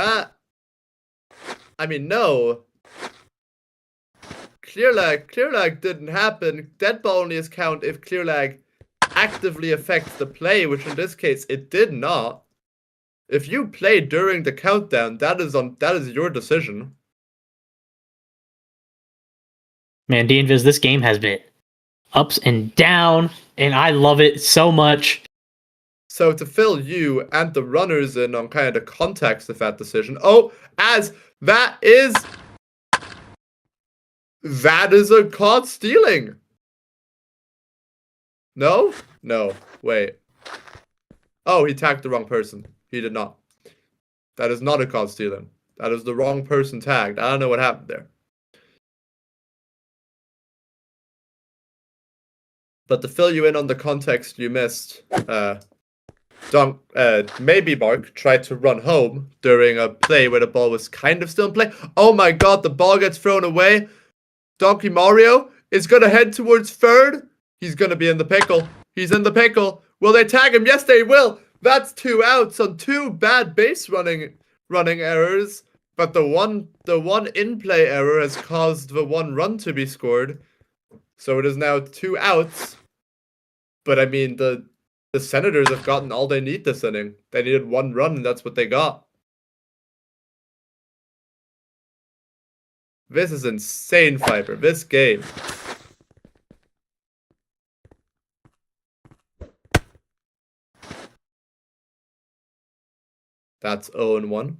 No. Clear lag didn't happen. Dead ball only is count if clear lag actively affects the play, which in this case it did not. If you play during the countdown, that is your decision. Man, D-Invis, this game has been ups and down, and I love it so much. So to fill you and the runners in on kind of the context of that decision, that is a caught stealing. No, wait. Oh, he tagged the wrong person. He did not. That is not a caught stealing. That is the wrong person tagged. I don't know what happened there. But to fill you in on the context you missed, maybe Mark tried to run home during a play where the ball was kind of still in play. Oh my god, the ball gets thrown away. Donkey Mario is going to head towards third. He's going to be in the pickle. He's in the pickle. Will they tag him? Yes, they will. That's 2 outs on 2 bad base running errors. But the one in-play error has caused the 1 run to be scored. So it is now 2 outs. But I mean, the Senators have gotten all they need this inning. They needed 1 run, and that's what they got. This is insane, Fiber. This game. That's 0-1.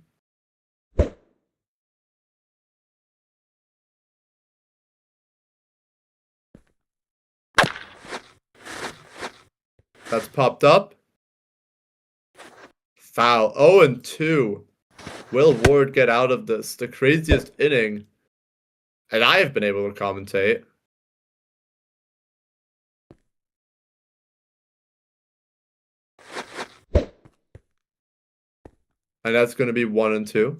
That's popped up. Foul. 0-2. Will Ward get out of this? The craziest inning. And I have been able to commentate. And that's going to be 1-2.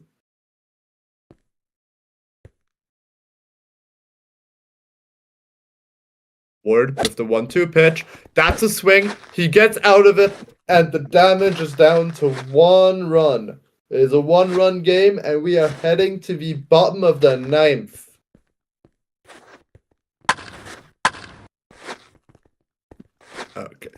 Ward with the 1-2 pitch. That's a swing. He gets out of it. And the damage is down to 1 run. It is a 1-run game. And we are heading to the bottom of the 9th. Okay.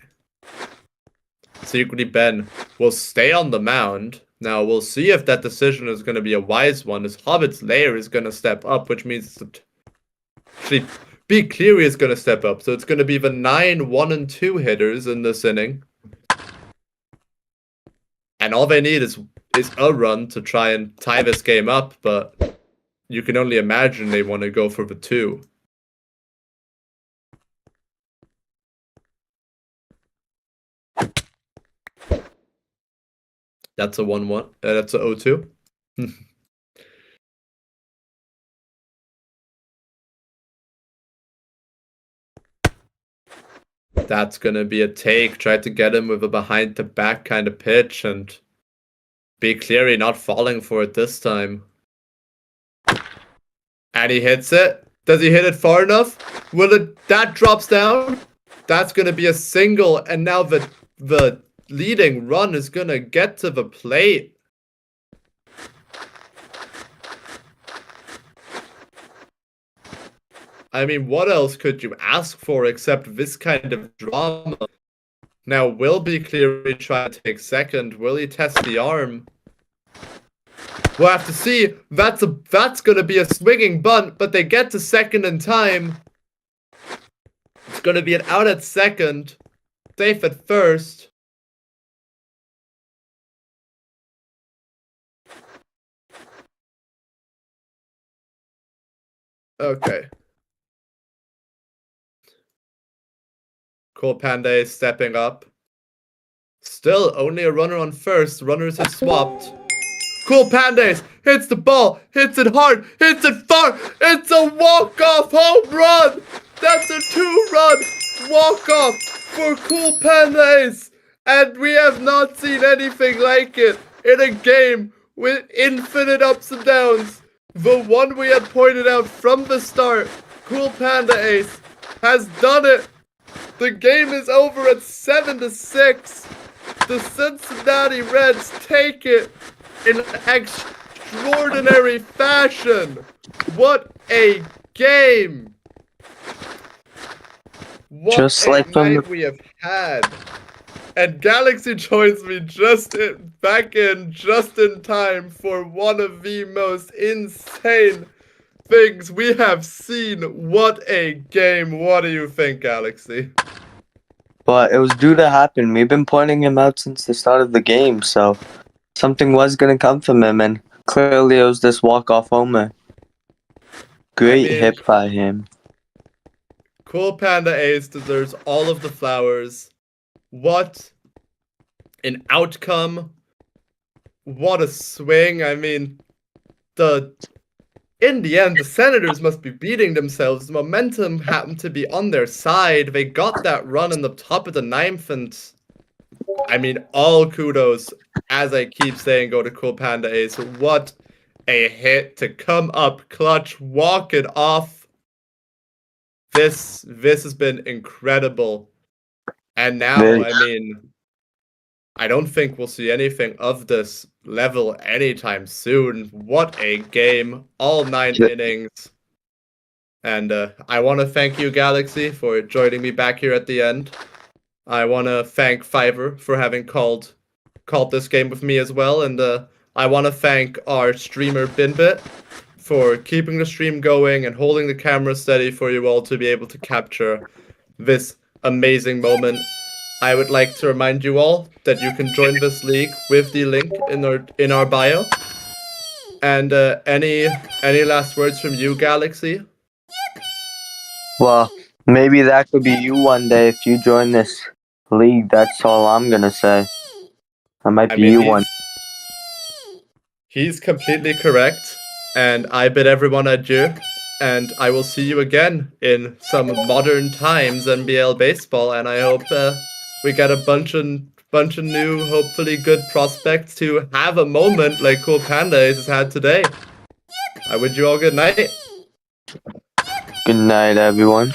Secretly, Ben will stay on the mound. Now, we'll see if that decision is going to be a wise one, as Hobbit's Lair is going to step up, which means that actually, B. Cleary is going to step up. So it's going to be the 9 1-2 hitters in this inning. And all they need is a run to try and tie this game up, but you can only imagine they want to go for the 2. That's a 1-1. That's a 0-2. That's going to be a take. Try to get him with a behind the back kind of pitch and be Cleary not falling for it this time. And he hits it. Does he hit it far enough? That drops down? That's going to be a single, and now the leading run is going to get to the plate. I mean, what else could you ask for except this kind of drama? Now, will B. Cleary try to take second? Will he test the arm? We'll have to see. That's going to be a swinging bunt, but they get to second in time. It's going to be an out at second. Safe at first. Okay. Cool Panda is stepping up. Still only a runner on first. Runners have swapped. Cool Pandays hits the ball, hits it hard, hits it far. It's a walk-off home run. That's a 2-run walk-off for Cool Pandays. And we have not seen anything like it in a game with infinite ups and downs. The one we had pointed out from the start, Cool Panda Ace, has done it. The game is over at 7-6. The Cincinnati Reds take it in extraordinary fashion. What a game! What just a like night we have had. And Galaxy joins me back in just in time for one of the most insane things we have seen. What a game. What do you think, Galaxy? But it was due to happen. We've been pointing him out since the start of the game, so something was going to come from him, and clearly it was this walk-off homer. Great hit by him. Cool Panda Ace deserves all of the flowers. What an outcome. What a swing. I mean, in the end, the Senators must be beating themselves. The momentum happened to be on their side. They got that run in the top of the 9th, and I mean, all kudos, as I keep saying, go to Cool Panda Ace. What a hit to come up clutch, walk it off. This has been incredible. And now, I mean, I don't think we'll see anything of this level anytime soon. What a game. All 9 innings. And I want to thank you, Galaxy, for joining me back here at the end. I want to thank Fiverr for having called this game with me as well. And I want to thank our streamer, Binbit, for keeping the stream going and holding the camera steady for you all to be able to capture this amazing moment. I would like to remind you all that you can join this league with the link in our bio. And any last words from you, Galaxy? Well, maybe that could be you one day if you join this league. That's all I'm gonna say. I might be you one. He's completely correct, and I bid everyone adieu. And I will see you again in some modern times MBL baseball. And I hope we get a bunch of new, hopefully good prospects to have a moment like Cool Panda has had today. I wish you all good night. Good night, everyone.